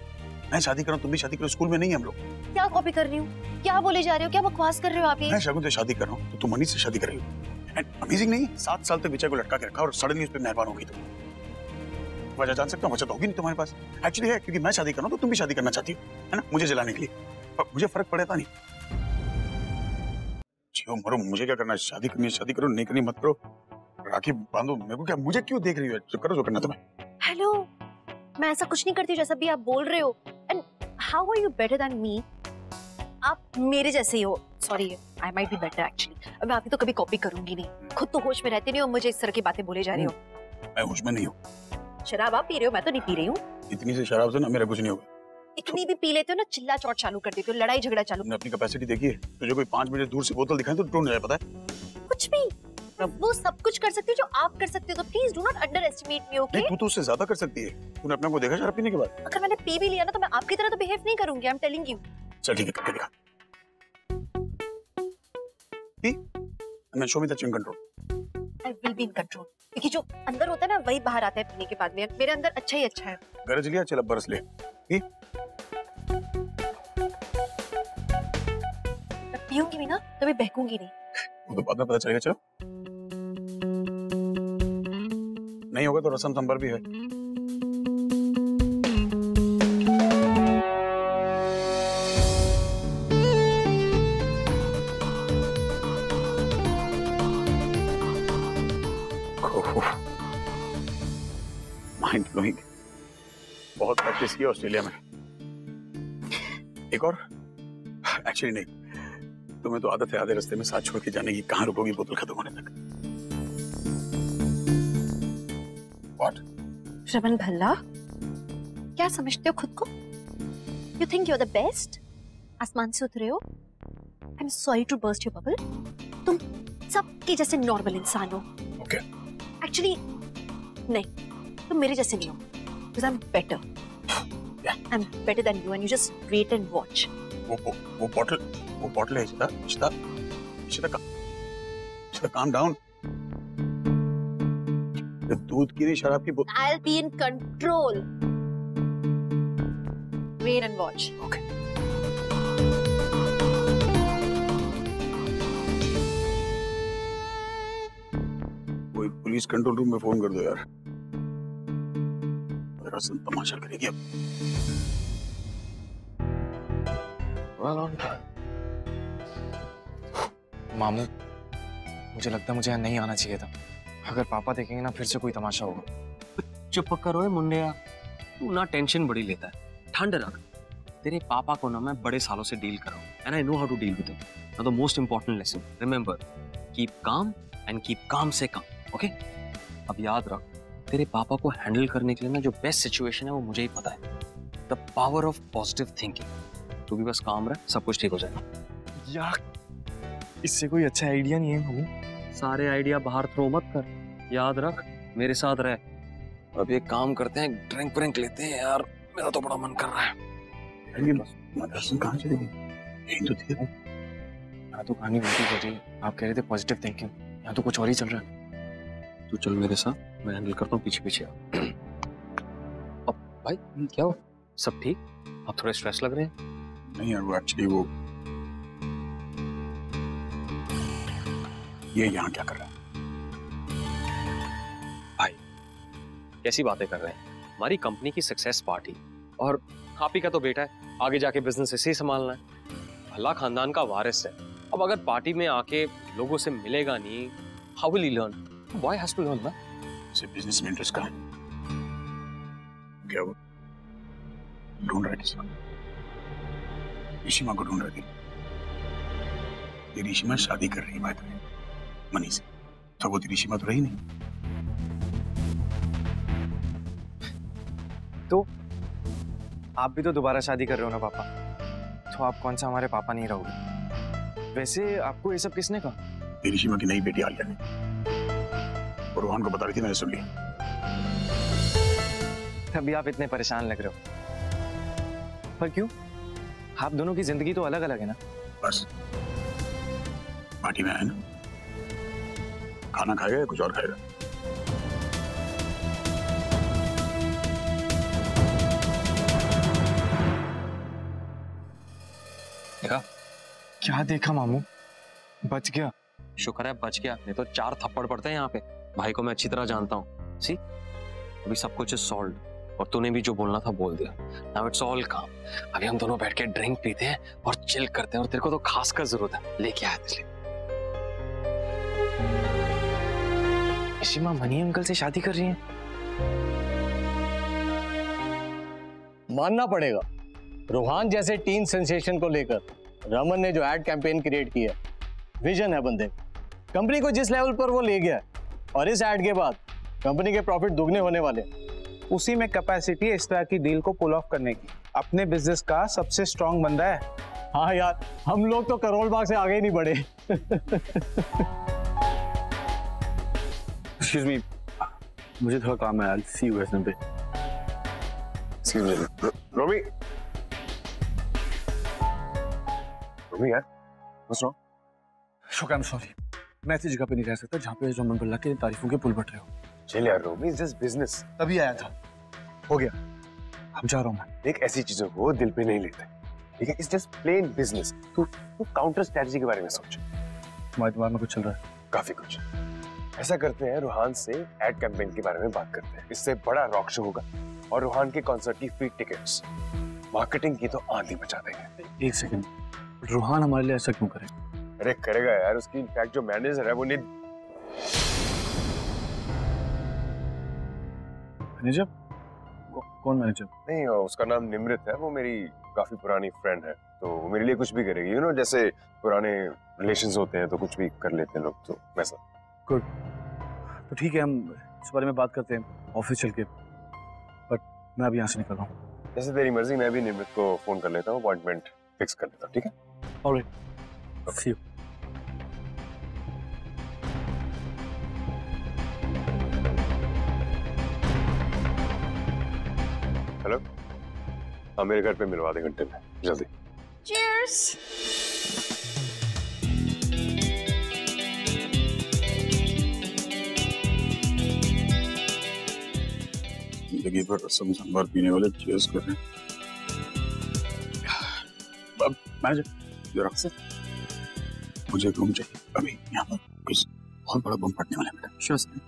मैं शादी करूँ, तुम भी शादी करो, स्कूल में नहीं हम लोग। क्या कॉपी कर रही हूँ? क्या बोले जा रहे हो? क्या बकवास कर रहे हो आप ये? मैं शगुन से शादी कर रहा हूँ तो तुम मनी से शादी कर रही हो। एंड अमेजिंग नहीं, 7 साल तक विजय को लटका के रखा और सडनली उस पर मेहरबान हो गई तुम। वजह जान सकता हूँ? वजह तो होगी नहीं तुम्हारे पास। एक्चुअली है क्योंकि मैं शादी कर रहा हूँ तो तुम भी शादी करना चाहती हो, है ना, मुझे जलाने के लिए। पर मुझे फर्क पड़ता नहीं। जियो मरो, मुझे क्या करना है? शादी करनी है शादी करो, नहीं करनी मत करो। राखी बांधो, मेरे को क्या, मुझे क्यों देख रही हो? जो करो जो करना तुम्हें। हेलो, मैं ऐसा कुछ नहीं करती जैसा भी आप बोल रहे हो। And how are you better than me? आप मेरे जैसे ही हो। Sorry, I might be better actually. मैं आपकी तो कभी कॉपी करूंगी नहीं। खुद तो होश में रहते नहीं हो, मुझे इस तरह की बातें बोले जा रहे हो। मैं होश में नहीं हूँ। शराब आप पी रहे हो, मैं तो नहीं पी रही हूँ। इतनी से शराब से ना मेरा कुछ नहीं होगा। इतनी भी पी लेते हो ना, चिल्ला चौट चालू कर देते हो, लड़ाई झगड़ा चालू। तुमने अपनी कैपेसिटी देखी है? तुझे कोई 5 मिनट दूर से बोतल दिखाए तो टूट जाए, पता है? कुछ भी, वो सब कुछ कर सकती हो जो आप कर सकते हो, तो please do not under estimate me, okay? तू तो उससे ज्यादा कर सकती है। तूने अपने को देखा शराब पीने के बाद? अगर मैंने पी भी लिया ना तो मैं आपकी तरह तो बिहेव नहीं करूंगी, आई एम टेलिंग यू। चल ठीक है, करके दिखा। मैं show me that you in control. I will be in control, क्योंकि जो अंदर होता है ना वही बाहर आता है पीने के बाद में। मेरे अंदर अच्छा ही अच्छा है। गरज लिया, चल अब बरस ले। मैं पीऊंगी भी ना तो मैं बहकूंगी नहीं। वो तो बाद में पता चलेगा। चलो, नहीं होगा तो रसम संबर भी है। Mind blowing. बहुत प्रैक्टिस की ऑस्ट्रेलिया में। एक और? एक्चुअली नहीं, तुम्हें तो आदत है आधे रास्ते में साथ छोड़ के जाने की। कहाँ रुकोगी बोतल खत्म होने तक? What? रमन भल्ला, क्या समझते हो खुद को? You think you are the best? आसमान से उतरे हो? I am sorry to burst your bubble. तुम सबके जैसे नॉर्मल इंसान हो। ओके। एक्चुअली नहीं, तुम मेरे जैसे नहीं हो, because I'm better. I'm better than you, and you just wait and watch. वो बॉटल है इशिता, calm down. दूध की नहीं, शराब की बोतल। I'll be in control. Wait and watch. Okay. कोई पुलिस कंट्रोल रूम में फोन कर दो यार। रसन तमाशा करेगी अब। मामू, मुझे लगता है मुझे यहाँ नहीं आना चाहिए था। अगर पापा देखेंगे ना फिर से कोई तमाशा होगा। चुप करो मुंडिया, तू ना टेंशन बड़ी लेता है। ठंड रख, तेरे पापा को ना मैं बड़े सालों से डील कर रहा हूँ and I know how to deal with him. Now the most important lesson, remember, keep calm and keep काम से काम, ओके? अब याद रख, तेरे पापा को हैंडल करने के लिए ना जो बेस्ट सिचुएशन है वो मुझे ही पता है। The power of positive thinking. तू भी बस काम रह, सब कुछ ठीक हो जाएगा। यार इससे कोई अच्छा आइडिया नहीं है बाबू। सारे आइडिया बाहर थ्रो मत कर, याद रख मेरे साथ रह। अब एक काम करते हैं, ड्रिंक व्रिंक लेते हैं यार, मेरा तो बड़ा मन कर रहा है। मदरसन कहाँ चली गई? यहीं तो थी। यहाँ तो कहानी उल्टी हो रही है। आप कह रहे थे पॉजिटिव थिंकिंग, यहाँ तो कुछ और ही चल रहा है। तू चल मेरे साथ, मैं हैंडल करता हूँ, पीछे पीछे। अब भाई क्या हो, सब ठीक? आप थोड़े स्ट्रेस लग रहे हैं। नहीं यार, वो एक्चुअली वो ये यहाँ क्या कर रहा है? भाई कैसी बातें कर रहे हैं? हमारी कंपनी की सक्सेस पार्टी और आप ही का तो बेटा है, आगे जाके बिजनेस ऐसे ही संभालना है। भला खानदान का वारिस है। अब अगर पार्टी में आके लोगों से मिलेगा नहीं, how will he learn? Boy has to learn ना। इसे बिजनेस में इंटरेस्ट कहाँ है? क्या वो ढूंढ रहा है किसी को? ऋषिमा को ढूंढ रही थी। ये ऋषिमा शादी कर रही है बात में मनी से, तो वो ऋषिमा तो रही नहीं। तो आप भी तो दोबारा शादी कर रहे हो ना पापा, तो आप कौन सा हमारे पापा नहीं रहोगे? वैसे आपको ये सब किसने कहा? ऋषिमा की नई बेटी आलिया ने, और रोहन को बता रही थी, मैंने सुन लिया। तभी आप इतने परेशान लग रहे हो। पर क्यों? आप दोनों की जिंदगी तो अलग अलग है ना। बस पार्टी में आए ना, खाना खाएगा या कुछ और खाएगा? देखा? क्या देखा मामू? बच गया। शुक्र है बच गया, नहीं तो 4 थप्पड़ पड़ते हैं यहाँ पे। भाई को मैं अच्छी तरह जानता हूँ। सी, अभी सब कुछ इज सॉल्व्ड, और तूने भी जो बोलना था बोल दिया। नाउ इट्स ऑल काम। अभी हम दोनों बैठ के ड्रिंक पीते हैं और चिल करते हैं, और तेरे को तो खास कर जरूरत है, लेके आया इसलिए। ऋषिमा मनी अंकल से शादी कर रही है? मानना पड़ेगा, रूहान जैसे टीन सेंसेशन को लेकर रमन ने जो एड कैंपेन क्रिएट किया, विजन है बंदे। कंपनी को जिस लेवल पर वो ले गया, और इस एड के बाद कंपनी के प्रॉफिट दुगने होने वाले। उसी में कैपेसिटी है इस तरह की डील को पुल ऑफ करने की। अपने बिजनेस का सबसे स्ट्रांग बंदा है। हाँ यार, हम लोग तो करोल बाग से आगे ही नहीं बढ़े। एक्सक्यूज मी, मुझे थोड़ा काम है, I'll see you guys in a bit. Excuse me, रोमी। रोमी यार, what's wrong? शुक्र, I'm sorry. मैं ऐसी जगह पे नहीं रह सकता जहाँ पे रमन भल्ला के तारीफों के पुल बट रहे हो। चल यार रोमी, जस्ट बिजनेस। तभी आया था, हो गया, अब जा रहा हूँ मैं। देख, ऐसी चीजों को दिल पे नहीं लेते, ठीक है? It's just plain business. तू काउंटर स्ट्रेटजी के बारे में सोच। तुम्हारे दिमाग में कुछ चल रहा है? काफी कुछ। ऐसा करते हैं, रूहान से एड कैंपेन के बारे में बात करते हैं। इससे बड़ा रॉक शो होगा, और रूहान के कॉन्सर्ट की फ्री टिकट्स। मार्केटिंग की तो आंधी मचा देंगे। एक सेकंड, रूहान हमारे लिए ऐसा क्यों करे? अरे करेगा यार, उसकी इनफैक्ट जो मैनेजर है वो मैनेजर? कौन मैनेजर? नहीं, उसका नाम निमृत है। वो मेरी काफी पुरानी फ्रेंड है, तो वो मेरे लिए कुछ भी करेगी। यू नो, जैसे पुराने रिलेशंस होते हैं तो कुछ भी कर लेते हैं लोग, तो वैसा। गुड, तो ठीक है, हम इस बारे में बात करते हैं ऑफिस चल के, बट मैं अभी यहाँ से निकल रहा हूँ। जैसे तेरी मर्जी, मैं भी निमृत को फोन कर लेता हूँ, अपॉइंटमेंट फिक्स कर लेता हूँ, ठीक है? Alright, C you. हेलो, हाँ, मेरे घर पे मिलवा दे घंटे में, जल्दी। Cheers. जिंदगी भर रसम संभार पीने वाले चीयर्स कर रहे हैं। अब मैनेजर, जरा से मुझे एक रूम चाहिए अभी। यहाँ पर कुछ बहुत बड़ा बम फटने वाला है बेटा। Sure sir.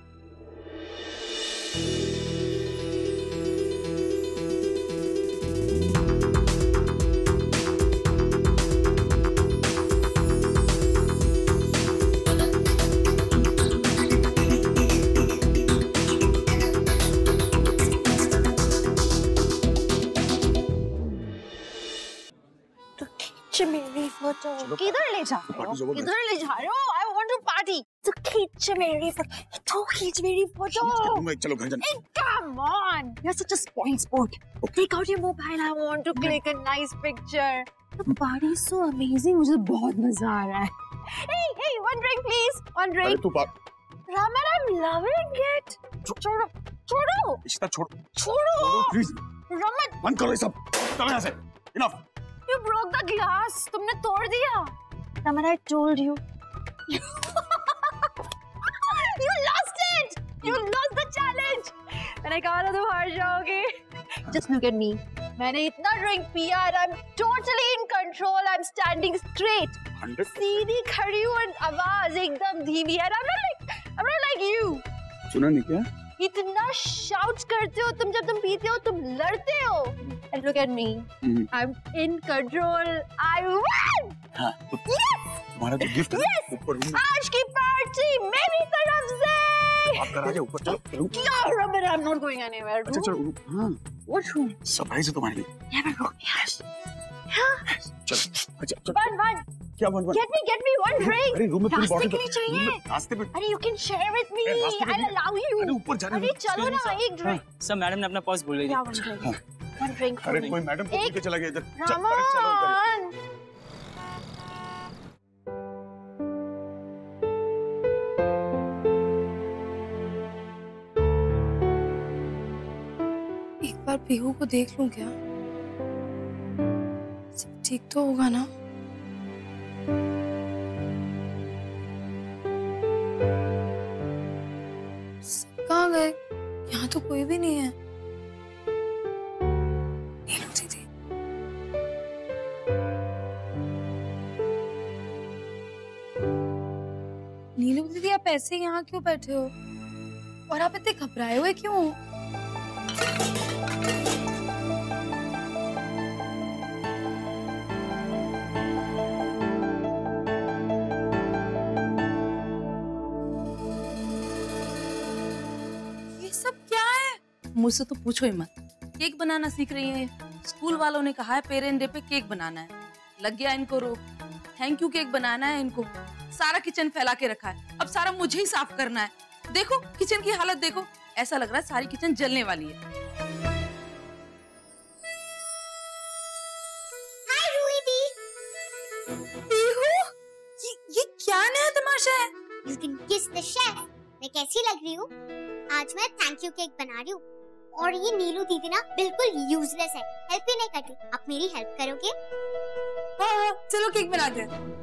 फोटो। किधर ले जा रहे हो? किधर ले जा रहे हो? I want to party. तो खींच मेरी फोटो। तो खींच मेरी फोटो। चलो घर जाना। Come on, you're such a spoiled sport. Take out your mobile. I want to click a nice picture. The party is so amazing. मुझे बहुत मजा आ रहा है. Hey, one drink please. One drink. अरे तू बात। Raman, I'm loving it. छोड़ो. इश्ता छोड़। छोड़ो. प्लीज। Raman. बंद करो ये सब। चलो यहाँ से। Enough. You broke the glass. तुमने तोड़ दिया. Raman, I told you. You lost it. You lost the challenge. मैंने कहा था तुम हार जाओगे. Just look at me. मैंने इतना ड्रिंक पिया और I'm totally in control. I'm standing straight. 100. सीधी खड़ी हूँ और आवाज एकदम धीमी है. I'm not like you. सुना नहीं क्या? इतना shout करते हो तुम जब तुम पीते हो तुम लड़ते हो. And look at me. I'm in control. I won. हाँ. Yes. तुम्हारा जो गिफ्ट है ऊपर आज की पार्टी मेरी तरफ से. आप करा जाओ ऊपर चलो. क्या rubber? I'm not going anywhere. अच्छा चलो. हाँ. What room? सरप्राइज है तुम्हारे लिए. Never go. Yes. चलो. अच्छा. One. क्या one? Get me one drink. अरे रूम में पूरी रास्ते बॉटल के लिए चाहिए. रास्ते में. अरे you can share with me. I'll allow you. अरे ऊपर जाने. अरे चलो ना एक ड्रिंक. सब मैडम ने अपना पर्स भूल गई. One drink. One drink. अरे कोई मैडम को लेके चला गया इधर. Raman. एक बार पीहू को देख लूं क्या? सब ठीक तो होगा ना? सब कहाँ गए? यहाँ तो कोई भी नहीं है. नीलू दीदी. नीलू दीदी आप ऐसे यहाँ क्यों बैठे हो? और आप इतने घबराए हुए क्यों हो? मुझसे तो पूछो ही मत. केक बनाना सीख रही है. स्कूल वालों ने कहा है पेरेंट डे पे केक बनाना है. लग गया इनको रोग. थैंक यू केक बनाना है इनको. सारा किचन फैला के रखा है. अब सारा मुझे ही साफ करना है. देखो किचन की हालत देखो. ऐसा लग रहा है सारी किचन जलने वाली है. हाय रूही. ये क्या नया तमाशा है? You can kiss the chef. मैं कैसी लग रही हूँ? आज मैं थैंक यू केक बना रही हूँ. और ये नीलू दीदी ना बिल्कुल यूजलेस है. हेल्प ही नहीं करती. आप मेरी हेल्प करोगे? हाँ, चलो केक बनाते हैं.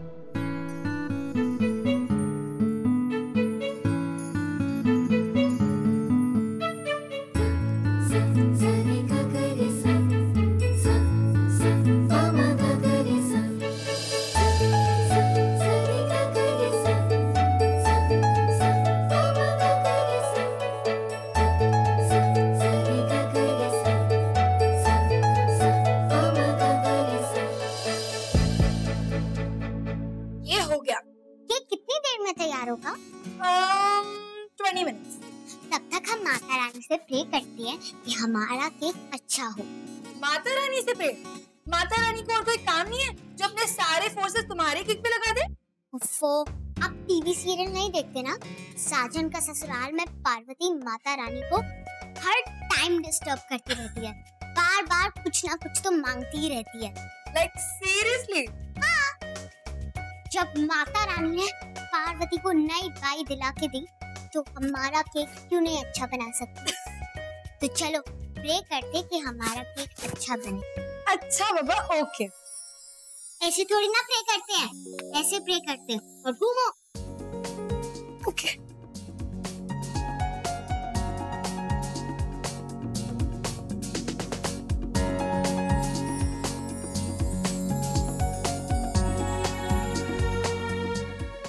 केक कितनी देर में तैयार होगा? 20 मिनट्स. तब तक हम माता रानी से प्रे करते हैं कि हमारा केक अच्छा हो. माता रानी से प्रे? माता रानी को और कोई काम नहीं है जो अपने सारे फोर्सेस तुम्हारे केक पे लगा दे? आप टीवी सीरियल नहीं देखते ना? साजन का ससुराल में पार्वती माता रानी को हर टाइम डिस्टर्ब करती रहती है. बार बार कुछ ना कुछ तो मांगती ही रहती है. Like seriously? हाँ. जब माता रानी ने पार्वती को नई बाई दिला के दी तो हमारा केक क्यों नहीं अच्छा बना सकती? तो चलो प्रे करते कि हमारा केक अच्छा बने. अच्छा बाबा, ओके. ऐसे थोड़ी ना प्रे करते हैं. ऐसे प्रे करते हैं और घूमो. ओके.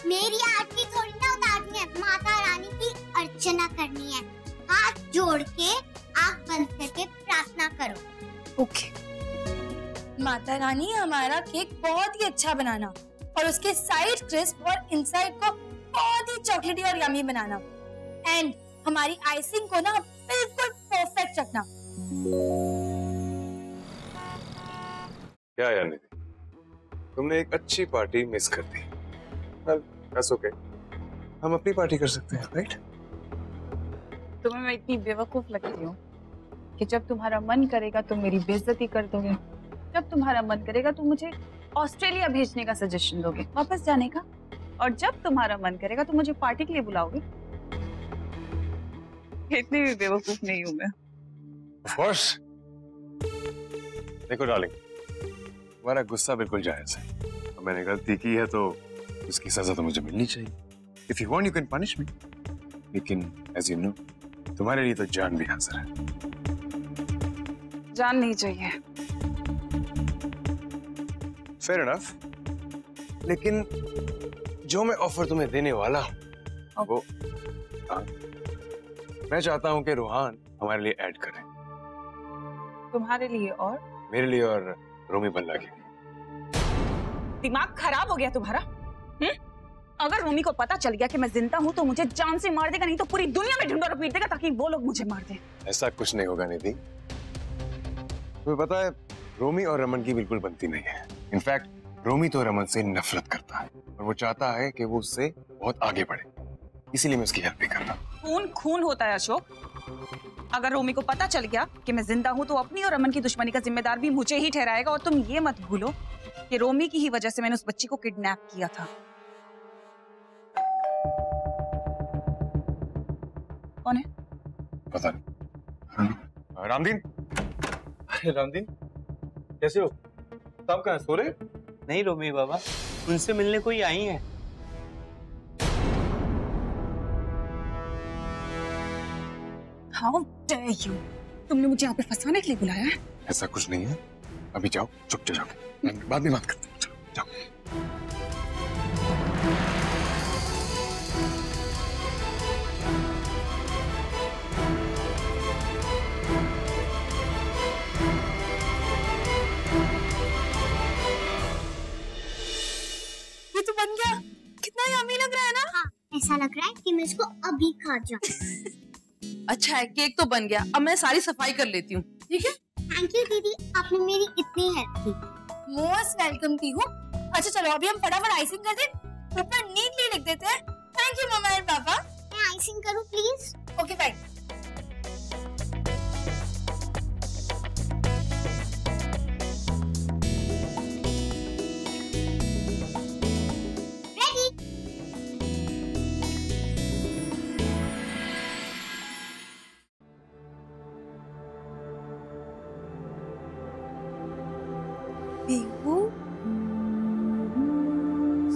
मेरी आरती थोड़ी ना उतारनी है. माता रानी की अर्चना करनी है. हाथ जोड़ के आँख बंद करके प्रार्थना करो. ओके. माता रानी हमारा केक बहुत ही अच्छा बनाना और उसके साइड क्रिस्प और इनसाइड को बहुत ही चॉकलेटी और यमी बनाना. एंड हमारी आइसिंग को ना बिल्कुल परफेक्ट रखना. क्या यार निधि, तुमने एक अच्छी पार्टी मिस कर दी। That's okay. हम अपनी पार्टी कर सकते हैं, राइट? तुम्हें मैं इतनी बेवकूफ लगती हूँ कि जब तुम्हारा मन करेगा तुम मेरी बेइज्जती कर दोगे, जब तुम्हारा मन करेगा तुम मुझे ऑस्ट्रेलिया भेजने का सजेशन दोगे वापस जाने का, और जब तुम्हारा मन करेगा तुम मुझे पार्टी के लिए बुलाओगे। इतनी भी बेवकूफ नहीं हूँ मैं। Of course. देखो डार्लिंग, तुम्हारा गुस्सा बिल्कुल जायज है और मैंने गलती की है तो उसकी सजा तो मुझे मिलनी चाहिए। If you want, you can punish me. लेकिन as you know, तुम्हारे लिए तो जान भी हाजिर है। जान नहीं चाहिए। Fair enough. लेकिन जो मैं ऑफर तुम्हें देने वाला हूँ वो मैं चाहता हूँ कि रूहान हमारे लिए ऐड करे। तुम्हारे लिए और मेरे लिए और रोमी बल्ला के लिए। दिमाग खराब हो गया तुम्हारा? अगर रोमी को पता चल गया कि मैं जिंदा हूँ तो मुझे जान से मार देगा, नहीं तो पूरी दुनिया में ढूंढा पीट देगा ताकि वो लोग मुझे मार दें। ऐसा कुछ नहीं होगा निधि। तुम्हें पता है रोमी और रमन की बिल्कुल बनती नहीं है। इनफैक्ट रोमी तो रमन से नफरत करता है और वो चाहता है कि वो उससे बहुत आगे बढ़े, इसीलिए मैं उसकी हेल्प भी कर रहा हूँ। खून खून होता है अशोक। अगर रोमी को पता चल गया कि मैं जिंदा हूँ तो अपनी और रमन की दुश्मनी का जिम्मेदार भी मुझे ही ठहराएगा। और तुम ये मत भूलो कि रोमी की ही वजह से मैंने उस बच्ची को किडनैप किया था। कौन है? पता नहीं। रामदीन। रामदीन, कैसे हो? साहब कहाँ सो रहे? नहीं रोमी बाबा, उनसे मिलने कोई आई है। How dare you? तुमने मुझे यहाँ पे फंसाने के लिए बुलाया है? ऐसा कुछ नहीं है। अभी जाओ, चुप जाओ, बाद में बात करते हैं। चलो जाओ। ये तो बन गया। कितना यम्मी लग रहा है ना? हाँ, ऐसा लग रहा है कि मैं इसको अभी खा जाऊं। अच्छा है, केक तो बन गया। अब मैं सारी सफाई कर लेती हूँ, ठीक है? थैंक यू दीदी, आपने मेरी इतनी हेल्प की। Most welcome Pihu. अच्छा चलो अभी हम फटाफट आइसिंग कर दें, ऊपर नीटली लिख देते हैं थैंक यू मम्मा एंड पापा। मैं आइसिंग करूँ प्लीज? Okay fine.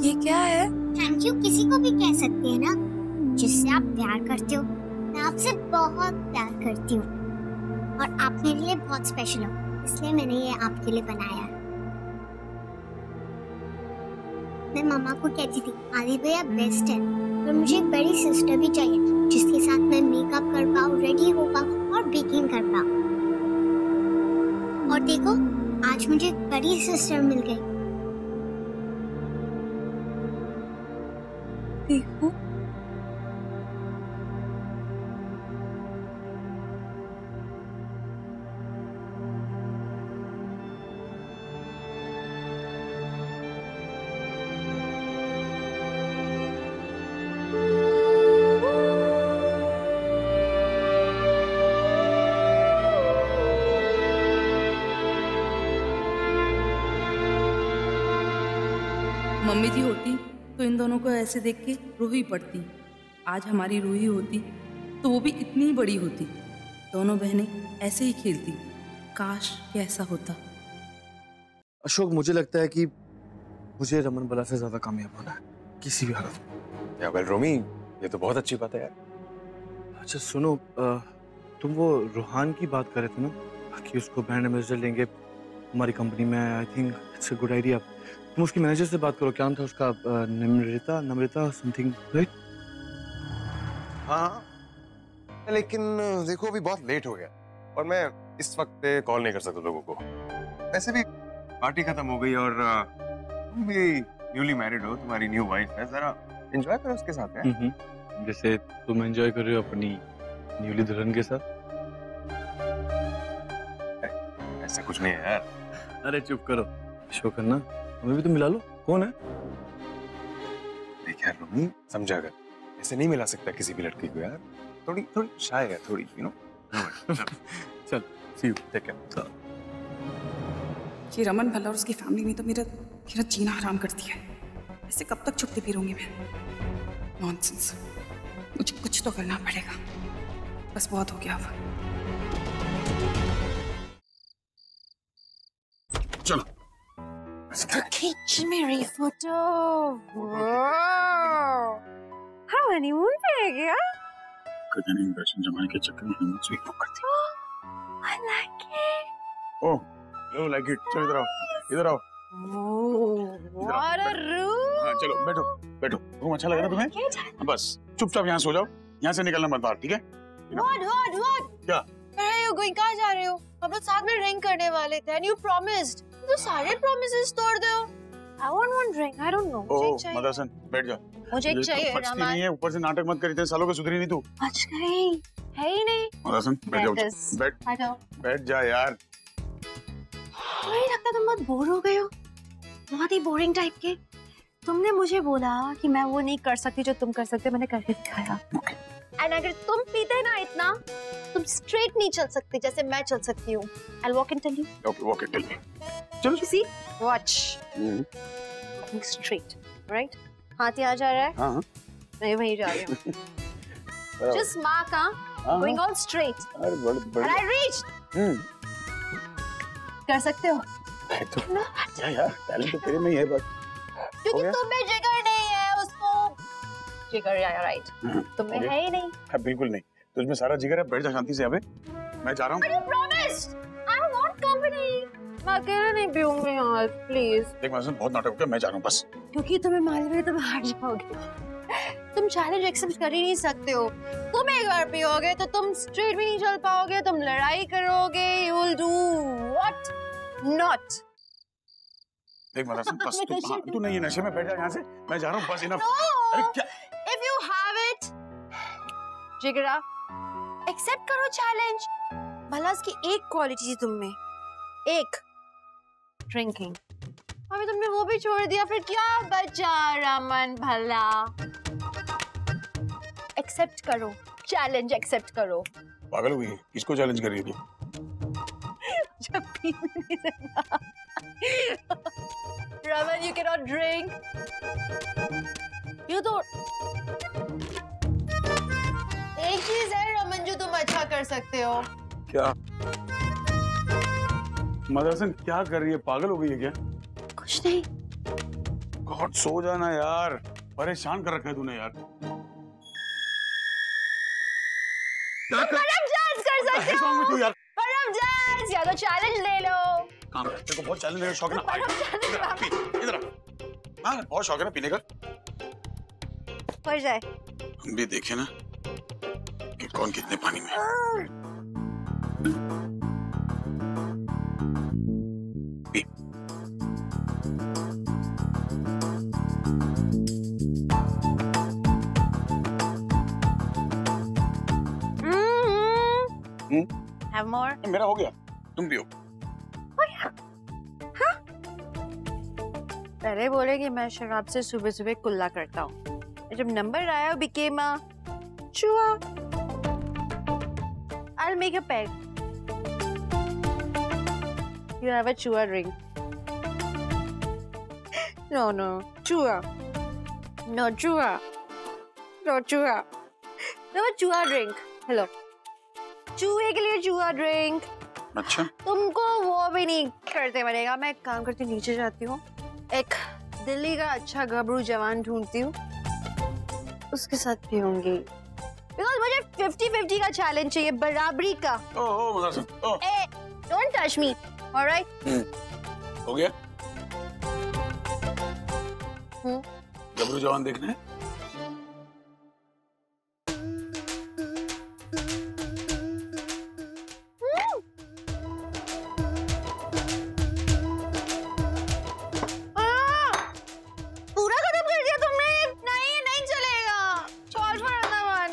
ये क्या है? थैंक यू किसी को भी कह सकते हैं ना, जिससे आप प्यार करते हो। मैं आपसे बहुत प्यार करती हूँ और आप मेरे लिए बहुत स्पेशल हो, इसलिए मैंने ये आपके लिए बनाया। मैं मम्मा को कहती थी आदि भैया बेस्ट है, पर मुझे एक बड़ी सिस्टर भी चाहिए जिसके साथ मैं मेकअप कर पाऊँ, रेडी हो पाऊँ और बेकिंग कर पाऊँ। और देखो आज मुझे एक बड़ी सिस्टर मिल गई। देखो मम्मी जी होती तो इन दोनों को ऐसे देख के रूही पड़ती। आज हमारी रूही होती तो वो भी इतनी बड़ी होती। दोनों बहनें ऐसे ही खेलती। काश कि ऐसा होता। अशोक, मुझे लगता है कि मुझे रमन बला से ज्यादा कामयाब होना है किसी भी हालत में। या वेल रोमी, ये तो बहुत अच्छी बात है यार। अच्छा सुनो, तुम वो रूहान की बात कर रहे थे ना कि उसको ब्रांड एम्बेसडर लेंगे हमारी कंपनी में। I think it's a good idea. तुम उसकी मैनेजर से बात करो, क्या नाम था उसका? नम्रता समथिंग, राइट? हाँ, लेकिन देखो अभी बहुत लेट हो गया और मैं इस वक्त पे कॉल नहीं कर सकता लोगों को। वैसे भी पार्टी खत्म हो गई और तुम भी न्यूली मैरिड हो, तुम्हारी न्यू वाइफ है, जरा एंजॉय करो उसके साथ है। जैसे तुम एंजॉय कर रहे हो अपनी न्यूली दुल्हन के साथ। ऐसा कुछ नहीं है यार। अरे चुप करो, शो करना। हमें भी तो मिला लो। कौन है? देख यार रोमी, समझा कर, ऐसे नहीं मिला सकता किसी भी लड़की को यार। थोड़ी थोड़ी शाय है, थोड़ी यू नो। चल सी यू, टेक केयर। ये रमन भल्ला और उसकी फैमिली ने तो मेरा जीना हराम कर दिया है। ऐसे कब तक छुट्टी फिरूंगी मैं? नॉनसेंस। मुझे कुछ तो करना पड़ेगा, बस बहुत हो गया अब। चलो खींच मेरी फोटो। हम हनीमून पे है क्या? कहीं नहीं, दर्शन जमाने के चक्कर में हनीमून स्वीट बुक कर दी। I like it. Oh, you like it? चलो इधर आओ, इधर आओ। What a room. हाँ चलो बैठो बैठो। रूम अच्छा लगा ना तुम्हें? हाँ, बस चुपचाप यहाँ सो जाओ, यहाँ से निकलना मत बाहर, ठीक है? What? क्या? Where are you going? कहाँ जा रहे हो? हम लोग साथ में ड्रिंक करने वाले थे and you promised. तो सारे promises तोड़ दो। I want one drink. I don't know. ओह मदरसन, बैठ जा। मुझे एक चाहिए बचती नहीं है, ऊपर से नाटक मत करी, इतने सालों के सुधरी नहीं तू। बच गई, है ही नहीं। मदरसन बैठ जाओ, बैठ जा यार। मुझे लगता तुम बहुत बोर हो गए हो, बहुत ही बोरिंग टाइप के। तुमने मुझे बोला कि मैं वो नहीं कर सकती जो तुम कर सकते, मैंने करके दिखाया। एंड अगर तुम पीते ना इतना, तुम स्ट्रेट नहीं चल सकते जैसे मैं चल सकती हूँ। I'll walk and tell you. Okay, walk and tell me. चलो। You see? Watch. Walking straight, right? हाथ यहाँ जा रहा है? हाँ। मैं वहीं जा रही हूँ। Just mark, going all straight. अरे बड़े। And I reached. कर सकते हो? क्या यार, टैलेंट तो तेरे में ही है बस। क्योंकि तुम्हें जिगर नहीं है, उसको जिगर या राइट। तुम्हें है ही नहीं। हाँ बिल्कुल नहीं, तुझमें सारा जिगर है। बैठ जा शांति से, अबे मैं जा रहा हूँ। But you promised. I want company. मैं अकेले नहीं पीऊंगी यार, प्लीज। देख मैं बहुत नाटक हो गया, मैं जा रहा हूँ बस। क्योंकि तुम्हें मालूम है तुम हार जाओगे। तुम चैलेंज एक्सेप्ट कर ही नहीं सकते हो। तुम एक बार पियोगे तो तुम स्ट्रेट भी नहीं चल पाओगे, तुम लड़ाई करोगे। You will do what not. देख मदरसन बस तू नहीं है नशे में, बैठ जा यहाँ से, मैं जा रहा हूँ बस। इनफ। अरे क्या? If you have it, जिगरा, एक्सेप्ट करो चैलेंज। भला इसकी एक क्वालिटी थी तुम में, एक ड्रिंकिंग। अभी तुमने वो भी छोड़ दिया, फिर क्या बचा रमन भला? एक्सेप्ट करो चैलेंज, एक्सेप्ट करो। पागल हुई है, किसको चैलेंज कर रही है तू? जब Raman, you cannot drink. You तो एक चीज है रमन जो तुम अच्छा कर सकते हो। क्या? मदरसन क्या कर रही है, पागल हो गई है क्या? कुछ नहीं। गॉड सो जाना यार, परेशान कर रखा है तूने यार। डांस कर सकते हो तू यार। डांस, या तो चैलेंज ले लो। काम कर, तेरे को बहुत चैलेंज लेने का शौक है ना? इधर आ, पी, इधर आ। हाँ बहुत शौक है ना पीने का। पड़ जाए। हम भी देखे ना कि कौन कितने पानी में है। पी। Have more? मेरा हो गया, तुम पियो। पहले बोले कि मैं शराब से सुबह सुबह कुल्ला करता हूँ। जब नंबर आया became a चूहा। I'll make a peg. You have a chua drink. No, chua. No, chua. No, chua. No, chua drink. Hello. चूहे के लिए चूहा ड्रिंक। अच्छा। तुमको वो भी नहीं करते बनेगा। मैं एक काम करती हूँ, नीचे जाती हूँ, एक दिल्ली का अच्छा गबरू जवान ढूंढती हूँ, उसके साथ पीऊंगी। बिकॉज़ मुझे 50-50 का चैलेंज चाहिए, बराबरी का। ओह मदरसन, ओह। Don't touch me, all right? हो गया? गबरू जवान देखना है?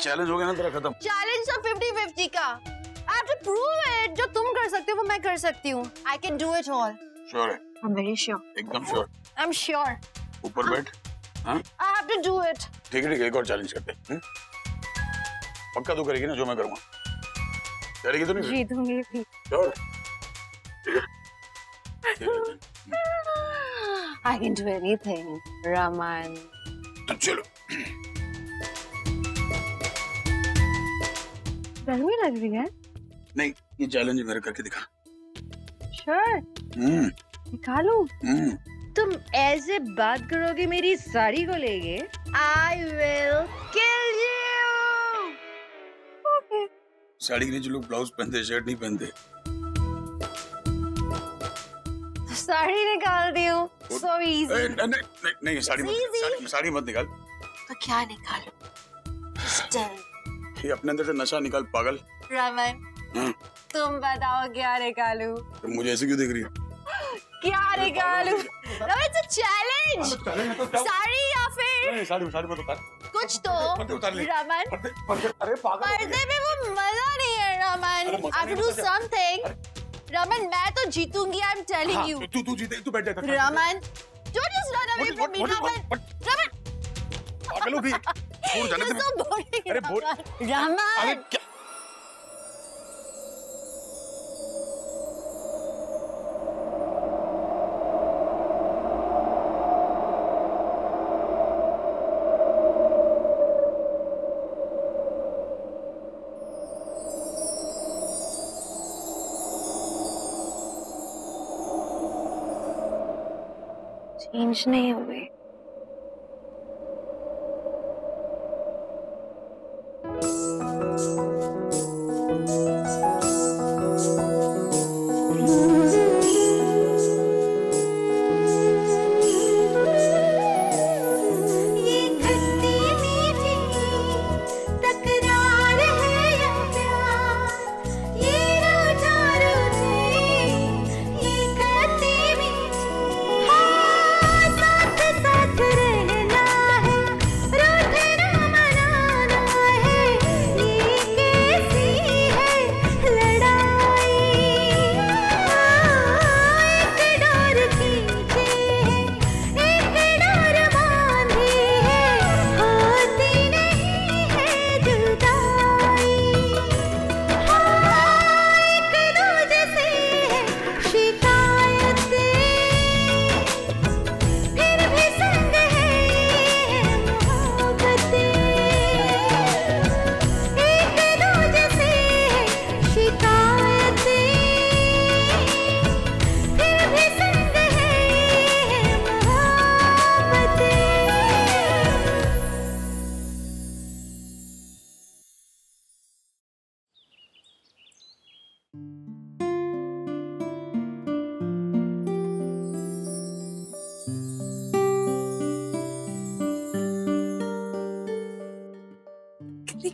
चैलेंज हो गया ना तेरा खत्म। चैलेंज तो 50-50 का। I have to prove it. जो तुम कर सकते हो वो मैं कर सकती हूँ। I can do it all. Sure है? I'm very sure. एकदम श्योर। I'm sure. ऊपर बैठ। हाँ? I have to do it. ठीक है, एक और चैलेंज करते हैं। पक्का तू करेगी ना जो मैं करूँगा? करेगी तो नहीं? जीतूंगी भी। Sure? I can do anything, Raman. तो चलो। गर्मी लग रही है? नहीं, ये चैलेंज मेरे करके दिखा। Sure. निकालू? तुम ऐसे बात करोगे मेरी साड़ी को लेके? I will kill you. Okay. Sari के नीचे लोग ब्लाउज पहनते, शर्ट नहीं पहनते। साड़ी निकाल दी हूँ। So easy. नहीं, साड़ी मत निकाल। तो क्या निकालूं? Still. ये अपने अंदर से नशा निकाल पागल। रमन, तुम बताओ क्या निकालूं? तो मुझे ऐसे क्यों देख रही है? क्या निकालूं? Raman, it's a challenge. Sari या फिर? साड़ी मत उतार। कुछ तो। रमन, अरे पागल। पर्दे में वो मजा नहीं है Raman. I have to do something. Raman, मैं तो जीतूंगी, I'm telling you. तू जीते, तू बैठ जा। Raman, don't just run away from me, Raman. Raman, पागल हो भी। छोड़ जाने दे। You're so boring, अरे बोल। रमन। अरे क्या? चेंज नहीं हुए।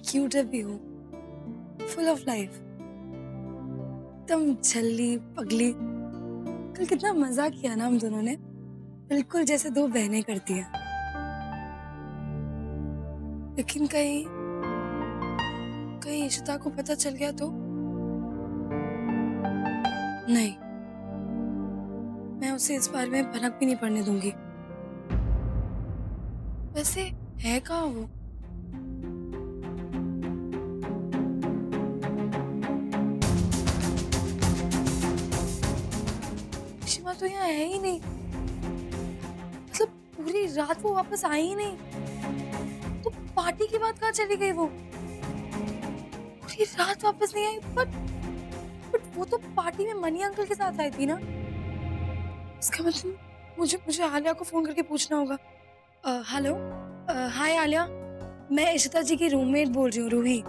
क्यूट है भी हूँ, फुल ऑफ लाइफ, एकदम छल्ली पगली। कल कितना मजा किया ना हम दोनों ने, बिल्कुल जैसे दो बहनें करती हैं। लेकिन कहीं इशिता को पता चल गया तो? नहीं, मैं उसे इस बारे में भनक भी नहीं पड़ने दूंगी। वैसे है कहाँ वो? शिमा तो यहाँ है ही नहीं, मतलब पूरी रात वो वापस आई ही नहीं। तो पार्टी के बाद कहाँ चली गई वो? पूरी रात वापस नहीं आई। बट वो तो पार्टी में मनी अंकल के साथ आई थी ना। इसका मतलब मुझे आलिया को फोन करके पूछना होगा। हेलो, हाय आलिया, मैं इशिता जी की रूममेट बोल रही हूँ, रूही।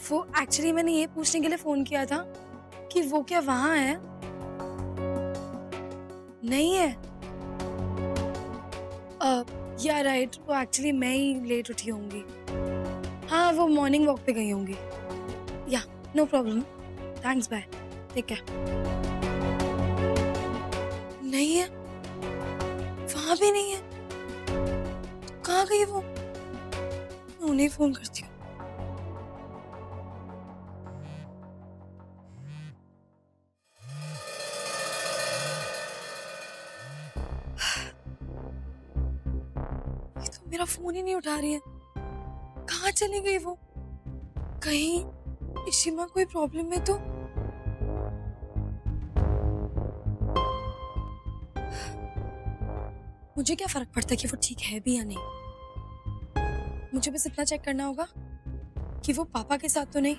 वो एक्चुअली मैंने ये पूछने के लिए फोन किया था कि वो क्या वहाँ है? नहीं है? या राइट, वो एक्चुअली मैं ही लेट उठी होंगी। हाँ, वो मॉर्निंग वॉक पे गई होंगी। या no problem, thanks, bye, take care. नहीं है, वहां भी नहीं है। तो कहाँ गई वो? मैं उन्हें फोन करती हूँ। फोन ही नहीं उठा रही है। कहाँ चली गई वो? कहीं इशिमा कोई प्रॉब्लम में तो? मुझे क्या फर्क पड़ता है कि वो ठीक है भी या नहीं। मुझे बस इतना चेक करना होगा कि वो पापा के साथ तो नहीं।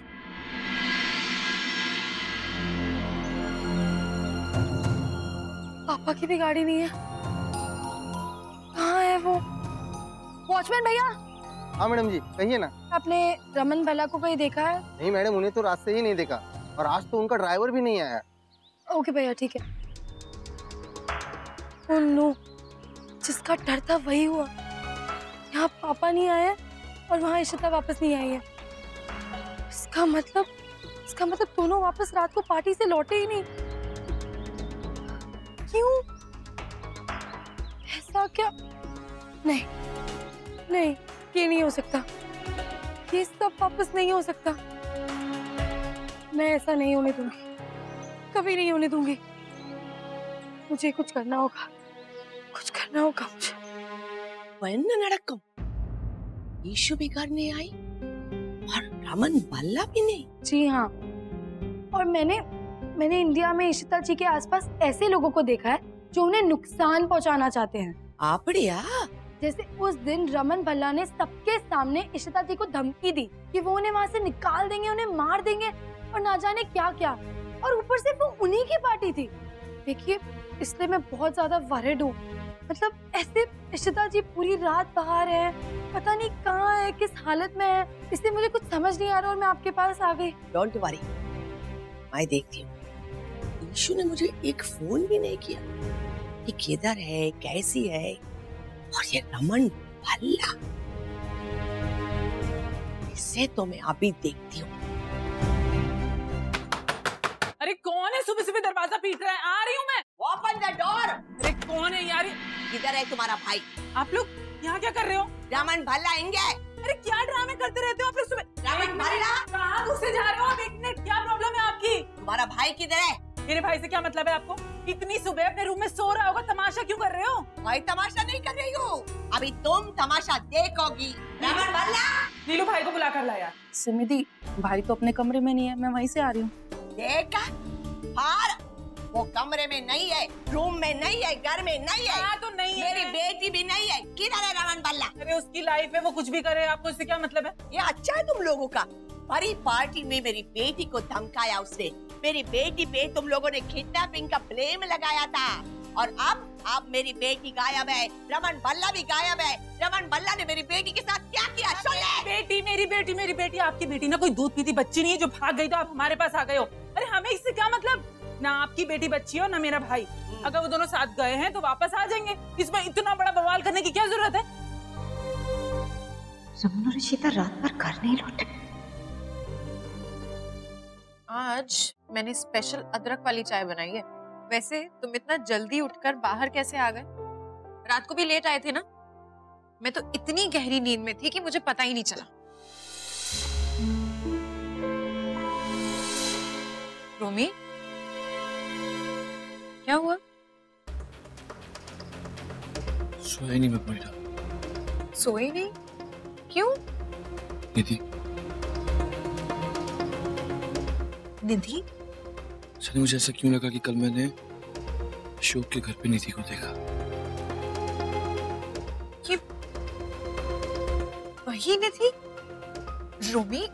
पापा की भी गाड़ी नहीं है। कहाँ है वो? वॉचमैन भैया। हाँ मैडम जी, कहिए ना। आपने रमन भल्ला को कहीं देखा है? नहीं मैडम, उन्हें तो रात से ही नहीं देखा और आज तो उनका ड्राइवर भी नहीं आया। ओके भैया, ठीक है। ओह नो, जिसका डर था वही हुआ। यहाँ पापा नहीं आए और वहाँ इशिता वापस नहीं आई है। इसका मतलब दोनों वापस रात को पार्टी से लौटे ही नहीं। क्यों? ऐसा क्या? नहीं, ये नहीं हो सकता। ये सब वापस नहीं हो सकता। मैं ऐसा नहीं होने दूंगी, कभी नहीं होने दूंगी। मुझे कुछ करना होगा मुझे। नड़कम ईशु भी घर नहीं आई और रमन भल्ला भी नहीं। जी हाँ, और मैंने इंडिया में इशिता जी के आसपास ऐसे लोगों को देखा है जो उन्हें नुकसान पहुंचाना चाहते हैं। आपड़िया, जैसे उस दिन रमन भल्ला ने सबके सामने इशिता जी को धमकी दी कि वो उन्हें वहाँ से निकाल देंगे, उन्हें मार देंगे और ना जाने क्या क्या। और ऊपर से वो उन्हीं की पार्टी थी। देखिए, इसलिए मैं बहुत ज्यादा वरिड हूँ। मतलब ऐसे इशिता जी पूरी रात बाहर है, पता नहीं कहाँ है, किस हालत में है, इसलिए मुझे कुछ समझ नहीं आ रहा और मैं आपके पास आ गई। डोंट वरी, मैं देखती हूँ। ईशु ने मुझे एक फोन भी नहीं किया कि किधर है, कैसी है। और ये रमन भल्ला, इसे तो मैं अभी देखती हूँ। अरे कौन है सुबह सुबह दरवाजा पीट रहा है? आ रही हूँ मैं। Open the door. अरे कौन है यार? किधर है तुम्हारा भाई? आप लोग यहाँ क्या कर रहे हो? रमन भल्ला आएंगे। अरे क्या ड्रामे करते रहते हो आप लोग सुबह? रमन भल्ला कहाँ घुसे जा रहे हो आप? एक मिनट, क्या प्रॉब्लम है आपकी? तुम्हारा भाई किधर है? मेरे भाई से क्या मतलब है आपको? इतनी सुबह अपने रूम में सो रहा होगा, तमाशा क्यों कर रहे हो? भाई तमाशा नहीं कर रही हूँ, अभी तुम तमाशा देखोगी। रमन भल्ला, नीलू भाई को बुला कर लाया। सिमिदी, भाई तो अपने कमरे में नहीं है, मैं वहीं से आ रही हूँ। देखा? हार, वो कमरे में नहीं है, रूम में नहीं है, घर में नहीं है। हाँ तो नहीं है। मेरी बेटी भी नहीं है। किधर है रमन भल्ला? अरे उसकी लाइफ है, वो कुछ भी करे, आपको इससे क्या मतलब है? ये अच्छा है तुम लोगों का। बड़ी पार्टी में मेरी बेटी को धमकाया उसने। मेरी बेटी पे तुम लोगों ने किडनैपिंग का ब्लेम लगाया था और अब मेरी बेटी गायब है, रमन भल्ला भी गायब है। रमन भल्ला ने मेरी बेटी के साथ क्या किया? मेरी बेटी आपकी बेटी ना कोई दूध पीती बच्ची नहीं है जो भाग गई तो आप हमारे पास आ गए हो। अरे हमें इससे क्या मतलब? ना आपकी बेटी बच्ची है और ना मेरा भाई। अगर वो दोनों साथ गए हैं तो वापस आ जाएंगे। इसमें इतना बड़ा बवाल करने की क्या जरूरत है? रमन और इशिता रात भर घर नहीं लौटे। आज मैंने स्पेशल अदरक वाली चाय बनाई है। वैसे तुम इतना जल्दी उठकर बाहर कैसे आ गए? रात को भी लेट आए थे ना? मैं तो इतनी गहरी नींद में थी कि मुझे पता ही नहीं चला। रोमी, क्या हुआ? सोया नहीं मैं पूरी रात। सोई नहीं? क्यों? निधि। निधि? सनी, मुझे ऐसा क्यों लगा कि कल मैंने अशोक के घर पे निधि को देखा। ये वही निधि? रोमी,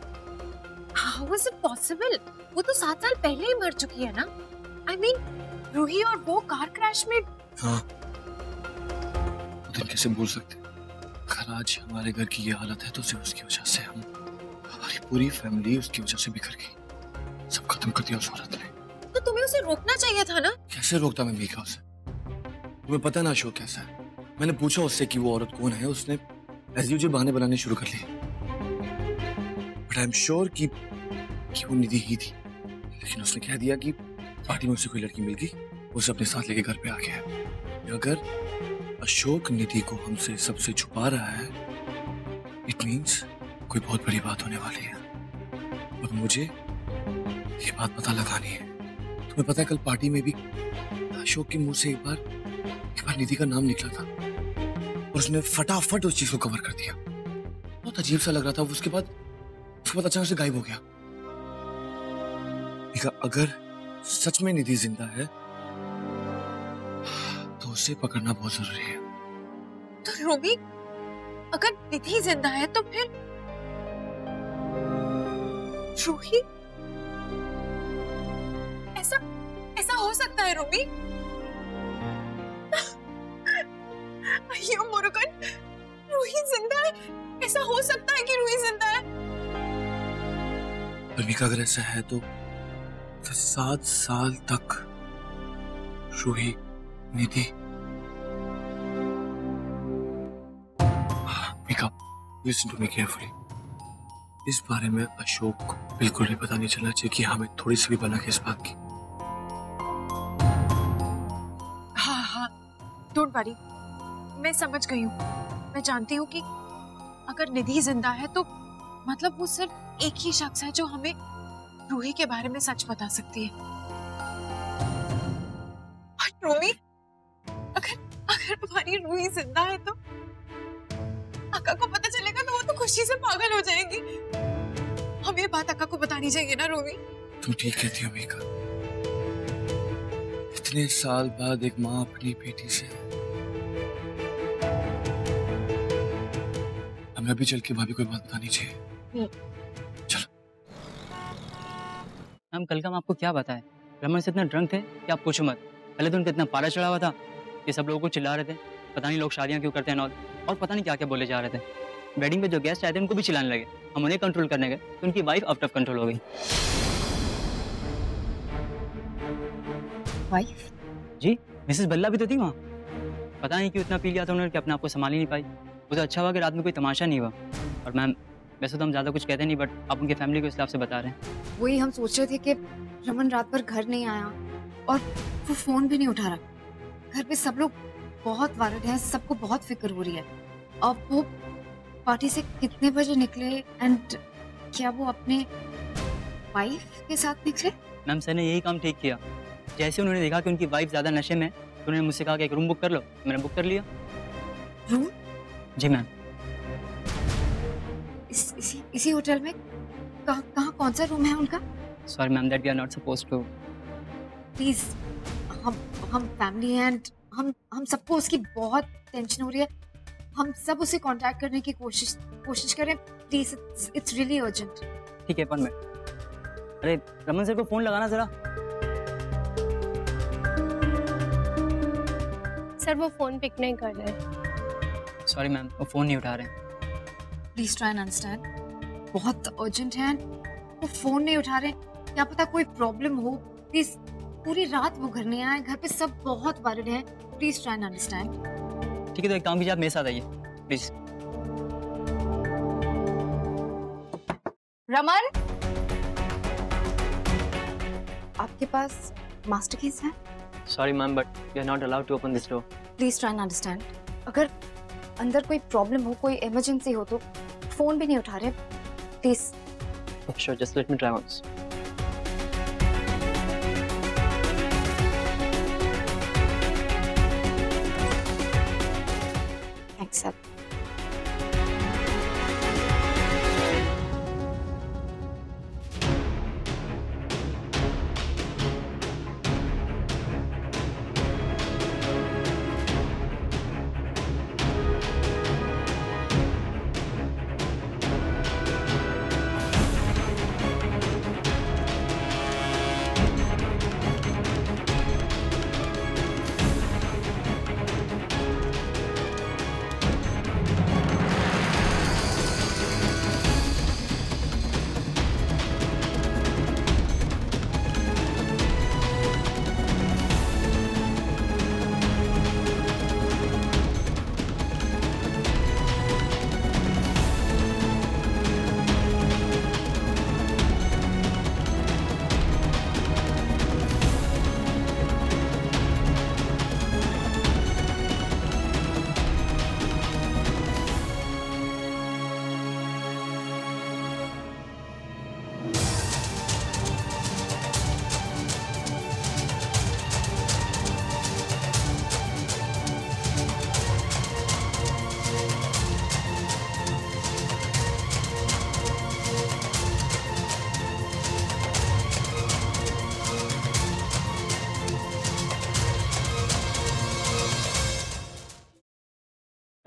हाउ इज इट पॉसिबल? वो तो 7 साल पहले ही मर चुकी है ना? I mean, रूही और वो कार क्रैश में। हाँ, वो दिन कैसे भूल सकते? अगर आज हमारे घर की ये हालत है तो सिर्फ उसकी वजह से हमारी पूरी फैमिली उसकी वजह से बिखर गई। सब खत्म कर दिया उस औरत ने। तो तुम्हें उसे रोकना चाहिए था ना? कैसे रोकता मैं मीका उसे? तुम्हें पता ना अशोक कैसा है। मैंने पूछा उससे कि वो औरत कौन है, उसने एज यूजुअल बहाने बनाने शुरू कर लिए। बट आई एम श्योर कि वो निधि ही थी। लेकिन उसने कह दिया कि पार्टी में उसे कोई लड़की मिल गई, उसे अपने साथ लेके घर पे आ गया। अगर अशोक निधि को हमसे सबसे छुपा रहा है, इट मीन्स कोई बहुत बड़ी बात होने वाली है और मुझे ये बात पता लगानी है। तुम्हें पता है कल पार्टी में भी अशोक के मुंह से एक बार निधि का नाम निकला था और उसने फटाफट उस चीज को कवर कर दिया। बहुत अजीब सा लग रहा था। उसके बाद अचानक से गायब हो गया। अगर सच में निधि जिंदा है तो उसे पकड़ना बहुत जरूरी है। तो रूबी, अगर निधि जिंदा है तो फिर रूही? ऐसा हो सकता है रूबी? अयो मुरुगन, रूही जिंदा है? ऐसा हो सकता है कि रूही जिंदा है? अलमिका, अगर ऐसा है तो 7 साल तक Roohi, Nidhi, Mika, listen to me carefully. इस बारे में अशोक को बिल्कुल भी पता नहीं चलना चाहिए कि हमें थोड़ी सी भी भनक है इस बात की। हाँ, डोंट वरी, मैं समझ गई हूँ। मैं जानती हूँ कि अगर निधि जिंदा है तो मतलब वो सिर्फ एक ही शख्स है जो हमें रूही के बारे में सच बता सकती है। रूही, अगर तुम्हारी रूही जिंदा है तो अक्का को पता चलेगा तो वो तो खुशी से पागल हो जाएगी। हमें ये बात अक्का को बतानी चाहिए ना रूही? तुम ठीक कहती हो मीका। इतने साल बाद एक माँ अपनी बेटी से। हमें अभी चल के भाभी कोई बात बतानी चाहिए। मैम, कल का मैं आपको क्या बताया? रमन से इतना ड्रंक थे कि आप पूछो मत। पहले तो उनका इतना पारा चढ़ा हुआ था कि सब लोगों को चिल्ला रहे थे, पता नहीं लोग शादियां क्यों करते हैं और पता नहीं क्या क्या बोले जा रहे थे। वेडिंग पे जो गेस्ट आए थे उनको भी चिल्लाने लगे। हम उन्हें कंट्रोल करने गए तो उनकी वाइफ आउट ऑफ कंट्रोल हो गई। वाइफ? जी, मिसेस बल्ला भी तो थी वहाँ। पता नहीं क्यों इतना पी लिया था उन्होंने कि अपने आप को संभाल ही नहीं पाई। वो तो अच्छा हुआ कि रात में कोई तमाशा नहीं हुआ। और मैम, वैसे तो हम ज़्यादा कुछ कहते नहीं, बट आप उनके फैमिली को इस हिसाब से बता रहे हैं। वही हम सोच रहे थे कि रमन रात भर घर नहीं आया और वो फोन भी नहीं उठा रहा। घर पे सब लोग बहुत वारिड हैं, सबको बहुत फिक्र हो रही है। अब वो पार्टी से कितने बजे निकले एंड क्या वो अपने वाइफ के साथ निकले? मैम, सर ने यही काम ठीक किया। जैसे उन्होंने देखा कि उनकी वाइफ ज़्यादा नशे में, तो उन्होंने मुझसे कहा कि एक रूम बुक कर लो। मैंने बुक कर लिया। रूम? जी मैम। इसी होटल में? कहाँ कौन सा रूम है उनका? Sorry ma'am, that we are not supposed to. Please, हम फैमिली हैं एंड हम सबको उसकी बहुत टेंशन हो रही है। हम सब उसे कांटेक्ट करने की कोशिश करें प्लीज। It's really urgent. ठीक है, 1 मिनट। अरे रमन सर को फोन लगाना जरा। सर वो फोन पिक नहीं कर रहे। सॉरी मैम, वो फोन नहीं उठा रहे हैं। प्लीज ट्राई एंड अंडरस्टैंड, बहुत अर्जेंट है। वो फोन नहीं उठा रहे, क्या पता कोई प्रॉब्लम हो। प्लीज, पूरी रात वो घर नहीं आए, घर पे सब बहुत वरिड हैं। Please try and understand. ठीक है, तो एक काम कीजिए, आप मेरे साथ आइए प्लीज। रमन, आपके पास मास्टर कीज है? Sorry ma'am, but we are not allowed to open this door. Please try and understand. अगर अंदर कोई प्रॉब्लम हो, कोई इमरजेंसी हो तो फोन भी नहीं उठा रहे। Please. Sure, just let me try once. Accept.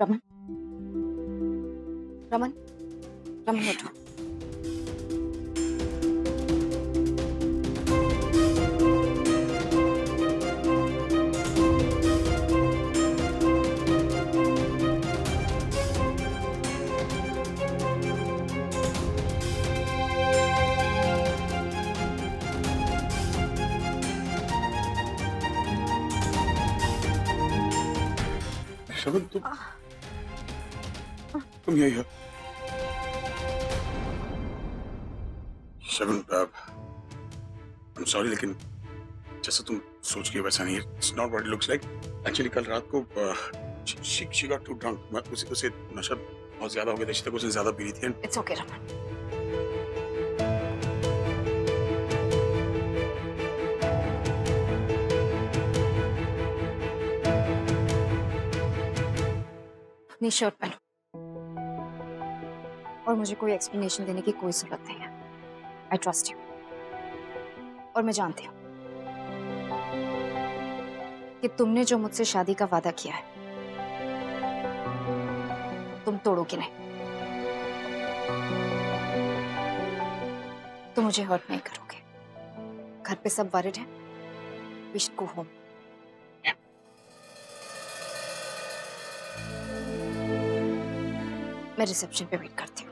Raman, Raman, Raman उठो। शगुन, तुम यही हो? शगुन, I'm sorry, लेकिन जैसा तुम सोच के वैसा नहीं है। It's not what it looks like. Actually, कल रात को she got too drunk. उसे नशा बहुत ज्यादा हो गया था, इसी तक उसने ज्यादा पी ली थी। It's okay, Raman. अपनी शर्ट पहनो और मुझे कोई एक्सप्लेनेशन देने की कोई जरूरत नहीं है। आई ट्रस्ट यू और मैं जानती हूँ कि तुमने जो मुझसे शादी का वादा किया है तुम तोड़ोगे नहीं। तुम मुझे हर्ट नहीं करोगे। घर पे सब वरिड हैं। We should go home. मैं रिसेप्शन पे वेट करती हूँ।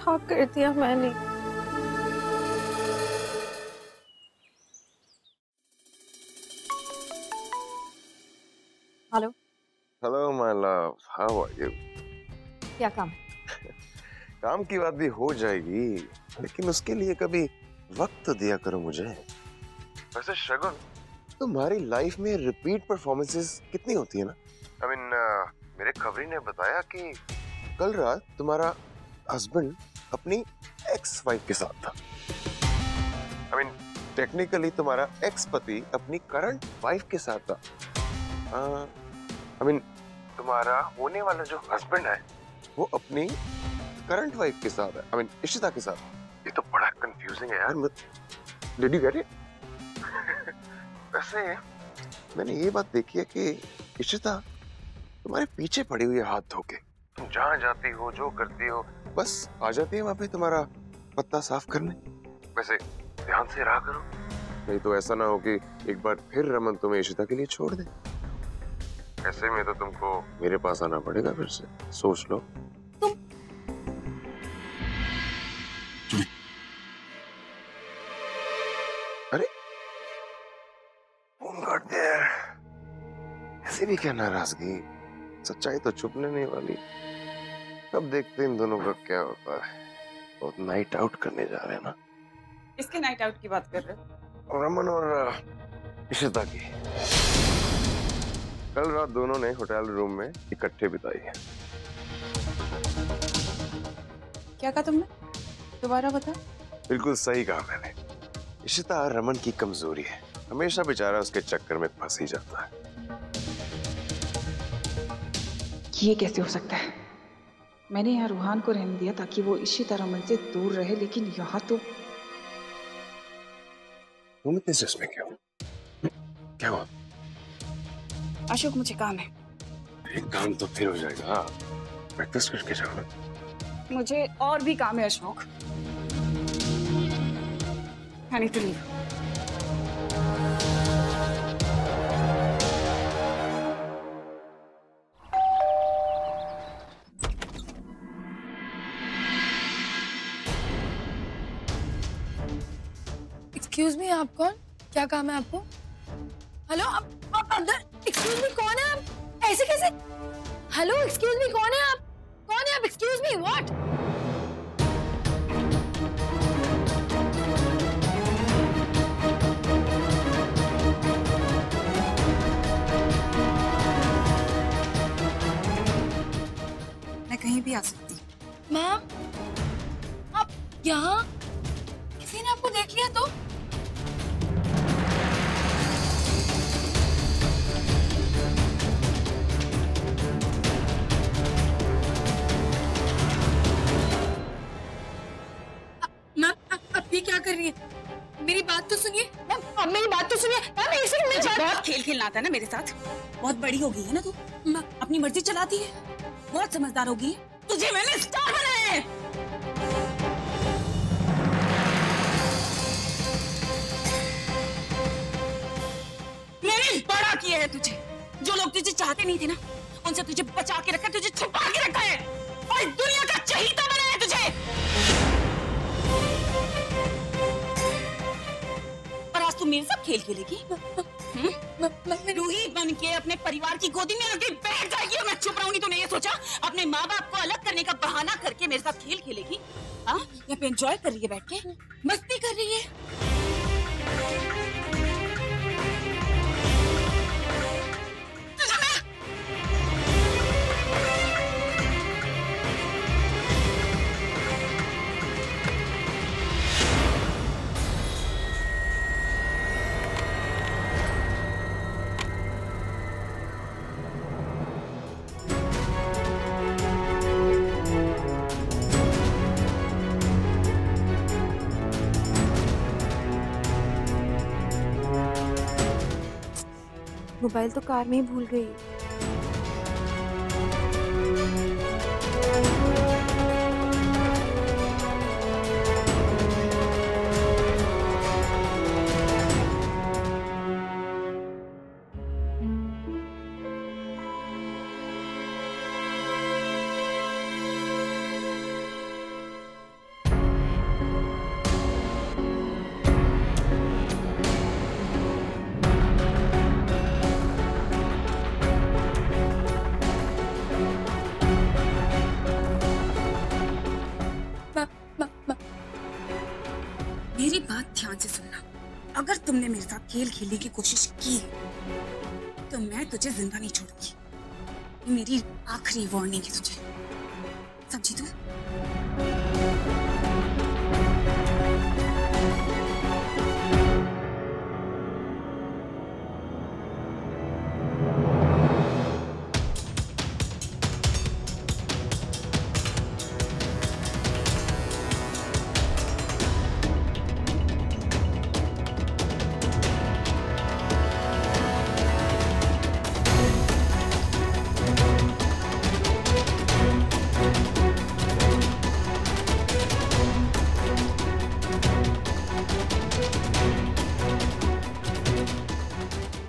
क्या कर दिया मैंने? Hello. Hello my love, how are you? क्या काम? काम की बात भी हो जाएगी, लेकिन उसके लिए कभी वक्त तो दिया करो मुझे। वैसे शगुन, तुम्हारी लाइफ में रिपीट परफॉर्मेंसेस कितनी होती है ना? आई मीन, मेरे खबरी ने बताया कि कल रात तुम्हारा हस्बैंड अपनी एक्स वाइफ के साथ था। आई मीन, टेक्निकली तुम्हारा एक्स पति अपनी करंट वाइफ के साथ था। आई मीन, तुम्हारा होने वाला जो हस्बैंड है वो अपनी करंट वाइफ के साथ है। आई मीन, इशिता के साथ। ये तो बड़ा कंफ्यूजिंग है यार। Did you get it? वैसे मैंने ये बात देखी है कि इशिता तुम्हारे पीछे पड़ी हुई है हाथ धो के। तुम जहाँ जाती हो, जो करती हो, बस आ जाती है वहां पे तुम्हारा पत्ता साफ करने। वैसे ध्यान से रहा करो, नहीं तो ऐसा ना हो कि एक बार फिर रमन तुम्हें इशिता के लिए छोड़ दे। ऐसे में तो तुमको मेरे पास आना पड़ेगा फिर से। सोच लो। अरे फोन काट दिया यार। ऐसे भी क्या नाराजगी, सच्चाई तो छुपने नहीं वाली। अब देखते हैं इन दोनों का क्या होता है। बहुत नाइट आउट करने जा रहे हैं ना। इसके नाइट आउट की बात कर रहे हो? रमन और इशिता की। कल रात दोनों ने होटल रूम में इकट्ठे बिताई है। क्या कहा तुमने? दोबारा बता। बिल्कुल सही कहा मैंने। इशिता रमन की कमजोरी है, हमेशा बेचारा उसके चक्कर में फंस ही जाता है। ये कैसे हो सकता है? मैंने यहाँ रूहान को रहने दिया ताकि वो इशिता रमन से दूर रहे, लेकिन यहाँ तो तुम इतने जिसमें क्यों? क्या हुआ? अशोक, मुझे काम है। एक काम तो फिर हो जाएगा, ब्रेकफास्ट करके जाओ ना। मुझे और भी काम है Ashok. I need to leave. Excuse me, आप कौन? क्या काम है आपको? हेलो, आप अंदर। एक्सक्यूज मी, कौन है आप? ऐसे कैसे? हेलो, एक्सक्यूज मी, कौन है आप? कौन है आप? Excuse me, what? आ सकती। मैम आप यहाँ, किसी ने आपको देख लिया तो? ये क्या कर रही है? मेरी बात तो सुनिए मैम, अब मेरी बात तो सुनिए मैम। बहुत खेल खेलना आता है ना मेरे साथ। बहुत बड़ी हो गई है ना तू, अपनी मर्जी चलाती है, बहुत समझदार हो गई है। तुझे मैंने स्टार बनाया है। मैंने बड़ा किया है तुझे। जो लोग तुझे चाहते नहीं थे ना, उनसे तुझे बचा के रखा, तुझे छुपा के रखा है और दुनिया का चहीता बनाया है तुझे। आज तू मेरे साथ खेल खेलेगी? रूही बन के अपने परिवार की गोदी में आके बैठ जाएगी और मैं चुप रहूंगी? तूने ये सोचा अपने माँ बाप को अलग करने का बहाना करके मेरे साथ खेल खेलेगी? हाँ, या पे एंजॉय कर रही है, बैठ के मस्ती कर रही है। मोबाइल तो कार में ही भूल गई। मेरी बात ध्यान से सुनना। अगर तुमने मेरे साथ खेल खेलने की कोशिश की तो मैं तुझे जिंदा नहीं छोड़ूंगी। मेरी आखिरी वार्निंग है तुझे, समझी तू?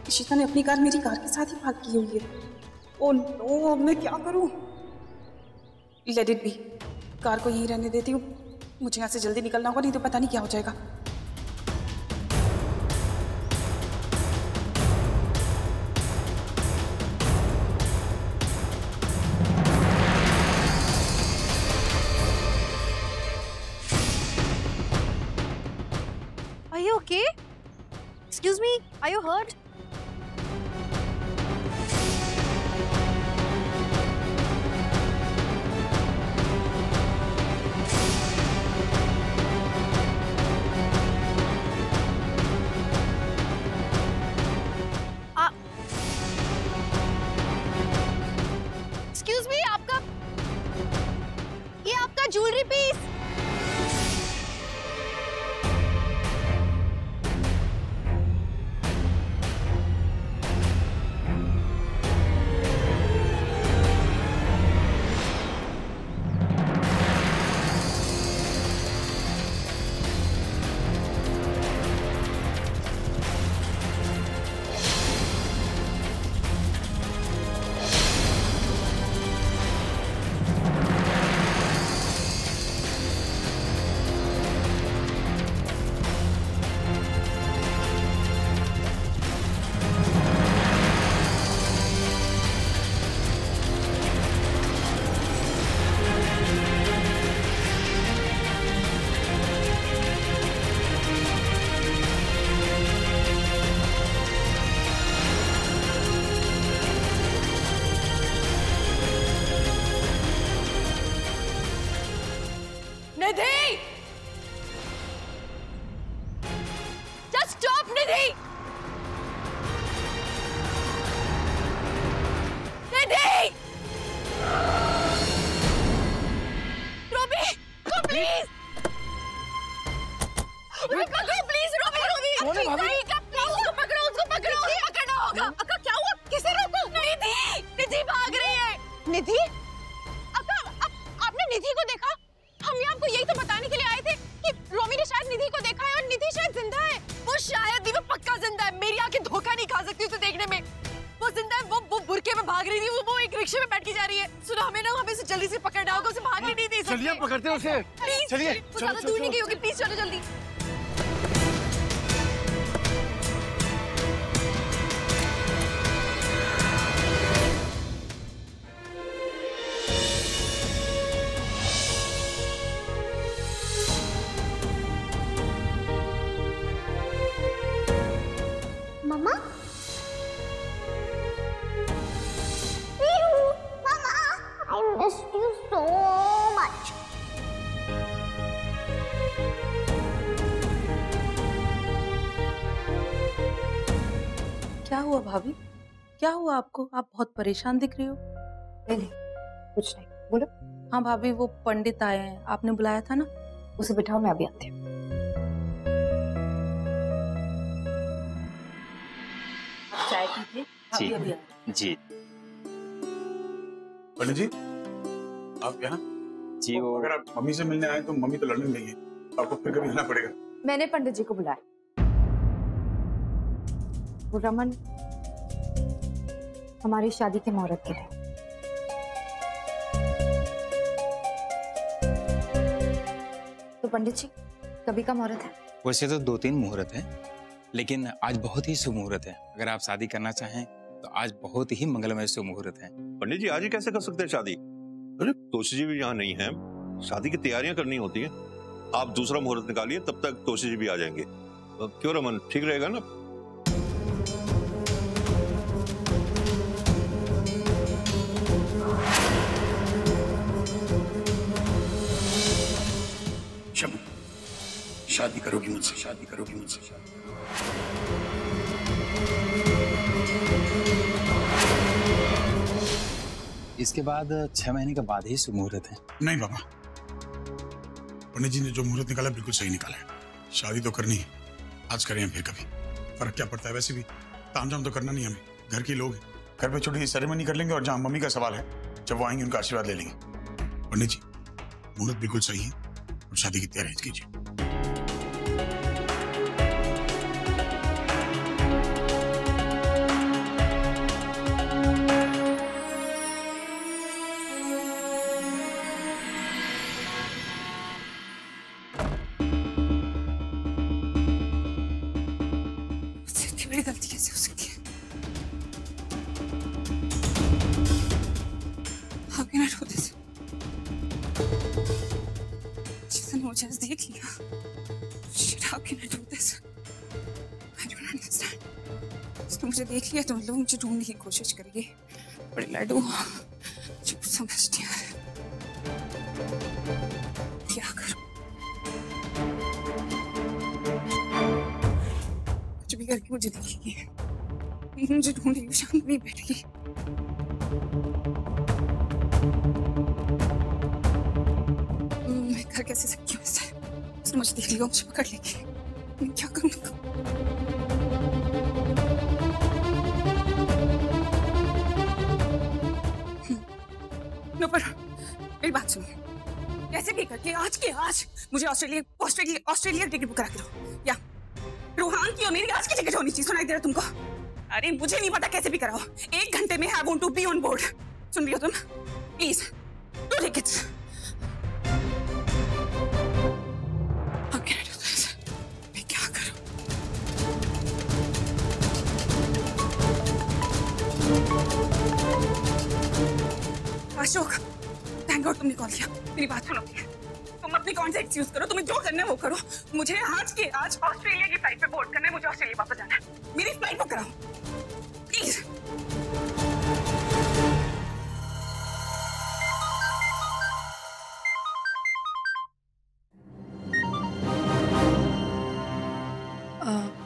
इशिता ने अपनी कार मेरी कार के साथ ही पार्क की हुई है। ओह नो, अब मैं क्या करूं? लेट इट बी, कार को यहीं रहने देती हूँ। मुझे यहाँ से जल्दी निकलना होगा, नहीं तो पता नहीं क्या हो जाएगा। Are you okay? Excuse me, are you hurt? Excuse me, आपका ये आपका ज्वेलरी पीस। अक्का क्या हुआ? किसे रोको? निधि! निधि भाग रही है। निधि? अक्का आपने निधि को देखा? हम यहाँ आपको यही तो बताने के लिए आए थे कि रोमी ने शायद निधि को देखा है और निधि शायद जिंदा है। वो शायद नहीं, वो पक्का जिंदा है। मेरी आंखें धोखा नहीं खा सकती उसे देखने में। वो जिंदा है। वो बुरके में भाग रही थी। वो एक रिक्शे में बैठ के जा रही है। सुनो, हमें उसे जल्दी से पकड़ना होगा। उसे भागने नहीं दे सकते। चलिए पकड़ते हैं उसे। प्लीज, चलिए। वो ज्यादा दूर नहीं गई होगी। प्लीज चलो जल्दी। मम्मा? Mama, I missed you so much. क्या हुआ भाभी? क्या हुआ आपको? आप बहुत परेशान दिख रही हो। नहीं, कुछ नहीं, बोलो। हाँ भाभी, वो पंडित आए हैं, आपने बुलाया था ना। उसे बिठाओ, मैं अभी आती हूँ। चाय पीजिए। जी जी पंडित जी, आप यहाँ? जी वो अगर आप मम्मी से मिलने आए तो मम्मी तो लंदन गई है, आपको फिर कभी आना पड़ेगा। मैंने पंडित जी को बुलाया। वो रमन हमारी शादी के मुहूर्त के लिए। तो पंडित जी, कभी का मुहूर्त है? वैसे तो 2-3 मुहूर्त है, लेकिन आज बहुत ही शुभ मुहूर्त है। अगर आप शादी करना चाहें तो आज बहुत ही मंगलमय शुभ मुहूर्त है। पंडित जी, आज ही कैसे कर सकते हैं शादी? अरे तोशी जी भी यहाँ नहीं है, शादी की तैयारियां करनी होती है। आप दूसरा मुहूर्त निकालिए, तब तक तोशी जी भी आ जाएंगे। क्यों रमन, ठीक रहेगा ना? शबू, शादी करोगी मुझसे? शादी करोगी मुझसे? शादी इसके बाद 6 महीने के बाद ही शुभ मुहूर्त है। नहीं बाबा, पंडित जी ने जो मुहूर्त निकाला बिल्कुल सही निकाला है। शादी तो करनी है, आज करें फिर कभी, फर्क क्या पड़ता है? वैसे भी तामझाम तो करना नहीं हमें, घर के लोग हैं। घर पे छोटी सी सेरेमनी कर लेंगे और जहाँ मम्मी का सवाल है, जब वो आएंगे उनका आशीर्वाद ले लेंगे। पंडित जी, मुहूर्त बिल्कुल सही है और शादी की तैयारी कीजिए। मेरी गलती कैसे हो सकती है? How can I do this? जिसने मुझे आज देख लिया। Shit, how can I do this? I don't understand. जिसने मुझे देख लिया तो लोग मुझे ढूंढने की कोशिश करेंगे। बड़े लाडू, मुझे कुछ समझ नहीं आ रहा। क्या करूं? कुछ भी करके मुझे देखेगी, मुझे ढूंढेगी, शांत नहीं बैठेगी। मैं कर कैसे सकती हूँ इससे? उसने मुझे देख लिया, मुझे पकड़ लेगी। मैं क्या करूँ? नो, पर मेरी बात सुनो। कैसे भी करके आज के आज मुझे ऑस्ट्रेलिया टिकट बुक करा के दो, या रूहान की और मेरी आज की टिकट होनी चाहिए। सुनाई दे रहा तुमको? अरे मुझे नहीं पता, कैसे भी कराओ। 1 घंटे में I want to be on board. सुन रही हो तुम? Please 2 tickets. How can I do this? मैं क्या करूं? अशोक, थैंक गॉड तुमने कॉल किया। मेरी बात सुनो, तुम अपने कॉन्टैक्ट्स यूज करो, तुम्हें जो करना है वो करो। मुझे आज के आज ऑस्ट्रेलिया की फ्लाइट पे बोर्ड करना है, मुझे ऑस्ट्रेलिया वापस जाना है। मेरी फ्लाइट बुक कराओ प्लीज।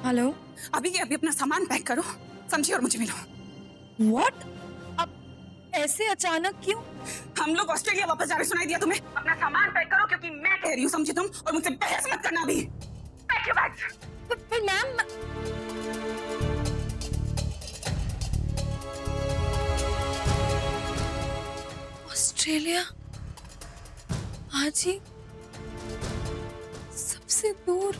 हेलो, अभी के अभी अपना सामान पैक करो, समझी, और मुझे मिलो। व्हाट? अब ऐसे अचानक क्यों? हम लोग ऑस्ट्रेलिया वापस जा रहे। सुनाई दिया तुम्हें? अपना सामान पैक करो, क्योंकि मैं कह रही हूँ, समझी तुम? और मुझसे बहस मत करना अभी। Pack your bags. पर मैम, ऑस्ट्रेलिया आज ही सबसे दूर।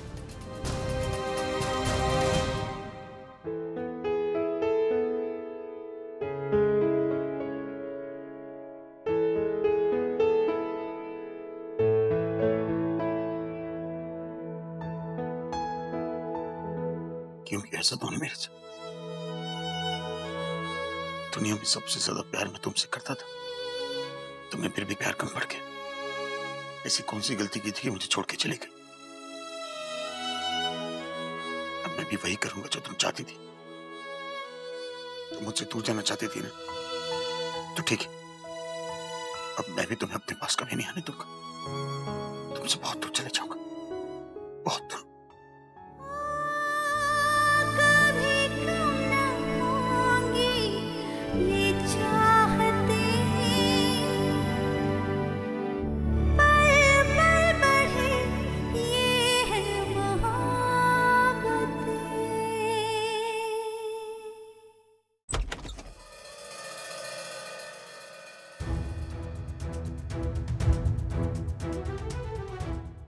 क्योंकि ऐसा तो नहीं मेरे से। दुनिया में सबसे ज्यादा प्यार मैं तुमसे करता था, तुम्हें फिर भी प्यार कम पड़ गया। ऐसी कौन सी गलती की थी कि मुझे छोड़ के चली गई? अब मैं भी वही करूंगा जो तुम चाहती थी। तुम मुझसे दूर जाना चाहती थी ना, तो ठीक है, अब मैं भी तुम्हें अपने पास कभी नहीं आने दूंगा। तुमसे बहुत दूर चले जाऊंगा, बहुत दूर।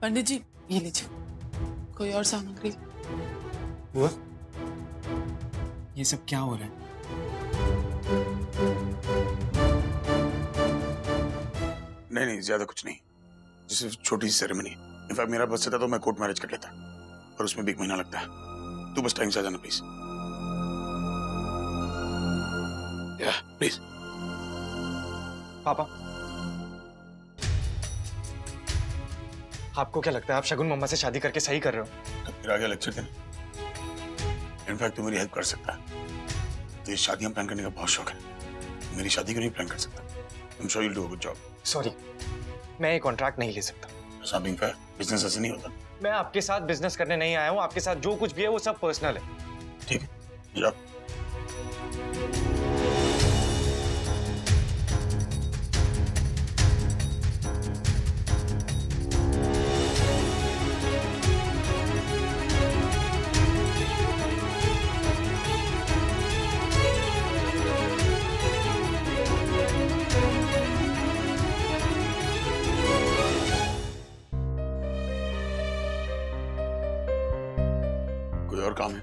पंडित जी ये लीजिए, कोई और सामग्री। हुआ? ये सब क्या हो रहा है? नहीं, ज्यादा कुछ नहीं, सिर्फ छोटी सी सेरेमनी। इनफैक्ट मेरा बस था तो मैं कोर्ट मैरिज कर लेता, पर उसमें भी 1 महीना लगता है। तू बस टाइम से आ जाना प्लीज। प्लीज। पापा, आपको क्या लगता है आप शगुन मम्मा से शादी करके सही कर रहे हो? तो फिर आगे लेक्चर देना। इनफैक्ट तू मेरी हेल्प कर सकता है। तो ये शादियां प्लान करने का बहुत शौक है, मेरी शादी को नहीं प्लान कर सकता। I'm sure you'll do a good job. Sorry, मैं ये कॉन्ट्रैक्ट नहीं ले सकता। बिजनेस ऐसे नहीं होता। मैं आपके साथ बिजनेस करने नहीं आया हूँ, आपके साथ जो कुछ भी है वो सब पर्सनल है। ठीक है, जाओ। और काम है?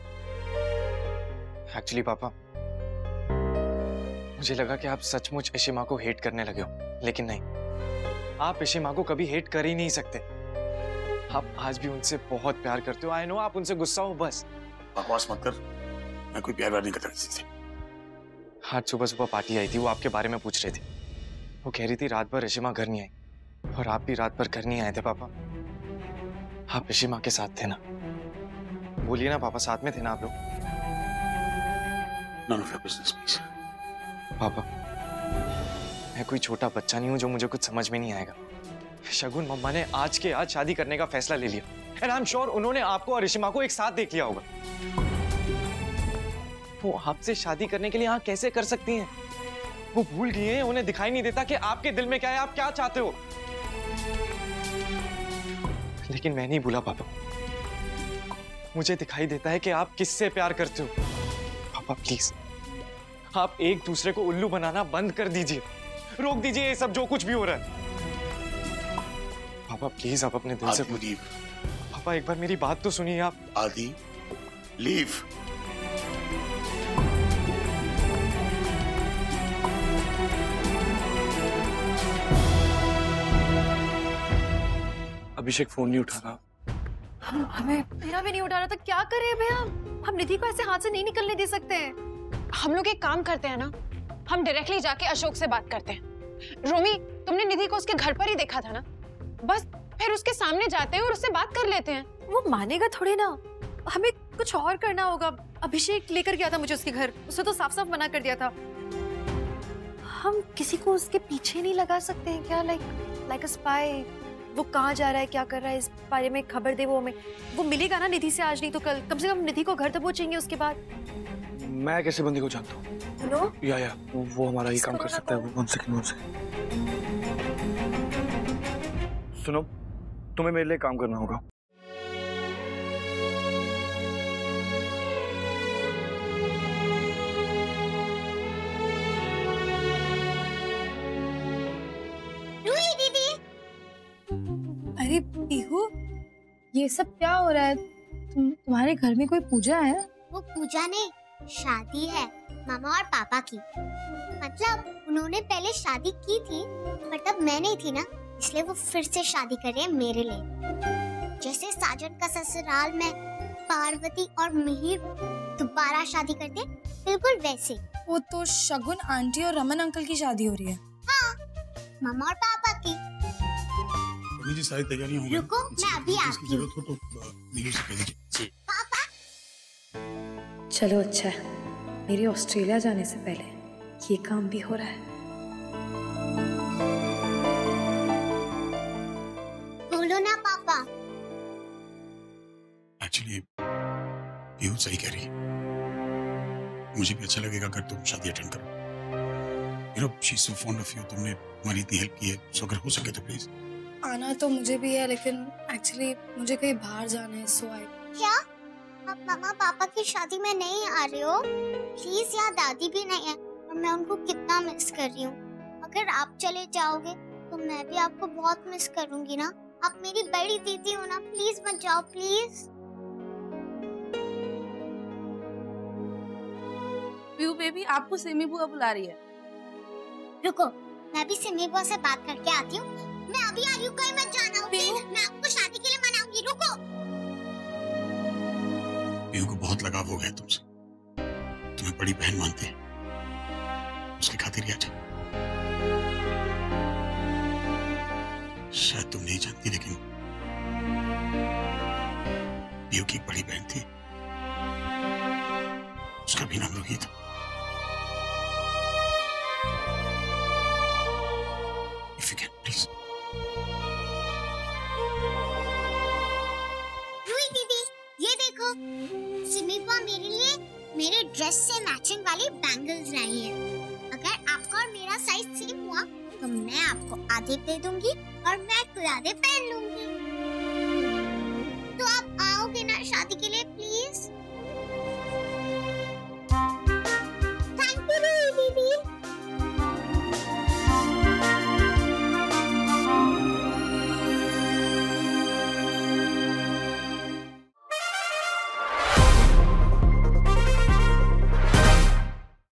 एक्चुअली पापा, मुझे लगा कि आप सचमुच इशिमा को हेट करने लगे हो, लेकिन नहीं, आप इशिमा को कभी हेट कर ही नहीं सकते। आप आज भी उनसे बहुत प्यार करते हो। आई नो आप उनसे गुस्सा हो, बस बकवास मत कर, मैं कोई प्यार नहीं करता किसी से। आज सुबह सुबह पार्टी आई थी, वो आपके बारे में पूछ रही थी। वो कह रही थी रात भर इशिमा घर नहीं आई, और आप भी रात भर घर नहीं आए थे। पापा, आप इशिमा के साथ थे ना? बोलिए ना पापा, साथ में थे ना आप लोग? None of your business, please. पापा, मैं कोई छोटा बच्चा नहीं हूं जो मुझे कुछ समझ में नहीं आएगा। शगुन मम्मा ने आज के आज शादी करने का फैसला ले लिया, एंड आई एम श्योर उन्होंने आपको और इशिमा को एक साथ देख लिया होगा। वो आपसे शादी करने के लिए यहाँ कैसे कर सकती हैं? वो भूल गई हैं, उन्हें दिखाई नहीं देता कि आपके दिल में क्या है, आप क्या चाहते हो। लेकिन मैं नहीं भूला पापा, मुझे दिखाई देता है कि आप किससे प्यार करते हो। पापा प्लीज, आप एक दूसरे को उल्लू बनाना बंद कर दीजिए, रोक दीजिए ये सब जो कुछ भी हो रहा है। पापा प्लीज, आप अपने दिल से बोलिए। पापा एक बार मेरी बात तो सुनिए आप। आदि, लीव। अभिषेक फोन नहीं उठा रहा। हमें मेरा भी नहीं उठा रहा था। क्या करें अभी हम निधि को ऐसे हाथ से नहीं निकलने दे सकते हैं। हम लोग एक काम करते हैं ना, हम डायरेक्टली जाके अशोक से बात करते हैं। रोमी, तुमने निधि को उसके घर पर ही देखा था ना, बस फिर उसके सामने जाते हैं और उससे बात कर लेते हैं। वो मानेगा थोड़ी ना, हमें कुछ और करना होगा। अभिषेक लेकर गया था मुझे उसके घर, उसने तो साफ साफ मना कर दिया था। हम किसी को उसके पीछे नहीं लगा सकते हैं क्या? Like a spy. वो कहाँ जा रहा है, क्या कर रहा है, इस बारे में खबर दे। वो हमें वो मिलेगा ना निधि से, आज नहीं तो कल। कम से कम निधि को घर तो पहुंचेंगे उसके बाद। मैं कैसे बंदी को जानता हूँ? हेलो? या वो हमारा ही काम कर सकता है। वो 1 सेकंड। सुनो, तुम्हें मेरे लिए काम करना होगा। ये सब क्या हो रहा है? तुम्हारे घर में कोई पूजा है? वो पूजा नहीं, शादी है मामा और पापा की। मतलब उन्होंने पहले शादी की थी पर तब मैं नहीं थी ना, इसलिए वो फिर से शादी कर रहे हैं मेरे लिए। जैसे साजन का ससुराल में पार्वती और मिहिर दोबारा शादी करते, बिल्कुल वैसे। वो तो शगुन आंटी और रमन अंकल की शादी हो रही है। हाँ, मामा और पापा की। जी सारी तैयारियां हो गई। रुको, मैं अभी आती हूँ। तो नीलू से कह दीजिए। जी। पापा। चलो अच्छा है, मेरे ऑस्ट्रेलिया जाने से पहले ये काम भी हो रहा है। बोलो ना पापा। एक्चुअली पीहू सही कह रही है, मुझे भी अच्छा लगेगा अगर तुम शादी अटेंड करो। You know she is so fond of you, तुमने हमारी इतनी हेल्प की है, सो अगर हो सके तो प्लीज। आना तो मुझे भी है, लेकिन एक्चुअली मुझे कहीं बाहर जाना है, सो आई। क्या आप मामा पापा की शादी में नहीं आ रहे हो? प्लीज, यहाँ दादी भी नहीं है और मैं उनको कितना मिस कर रही हूँ। अगर आप चले जाओगे तो मैं भी आपको बहुत मिस करूंगी ना। आप मेरी बड़ी दीदी हो ना, प्लीज मत जाओ प्लीज। पीहू बेबी, आपको सिमी बुआ बुला रही है। रुको, मैं भी सिमी बुआ से बात करके आती हूँ। मैं अभी आ रही हूँ, कहीं मत जाना। मैं आपको शादी के लिए मनाऊंगी, रुको। पीहू को बहुत लगाव हो गया तुमसे, तुम्हें बड़ी बहन मानते हैं, उसकी खातिर ही आजा। शायद तुम नहीं जानती, लेकिन पीहू की एक बड़ी बहन थी, उसका भी नाम रोही था। If you can, please. Ruhi दीदी, ये देखो, सिमी बुआ मेरे लिए मेरे ड्रेस से मैचिंग वाली बैंगल्स लाई है। अगर आपका और मेरा साइज सेम हुआ तो मैं आपको आधे दे दूंगी और मैं खुद आधे पहन लूंगी।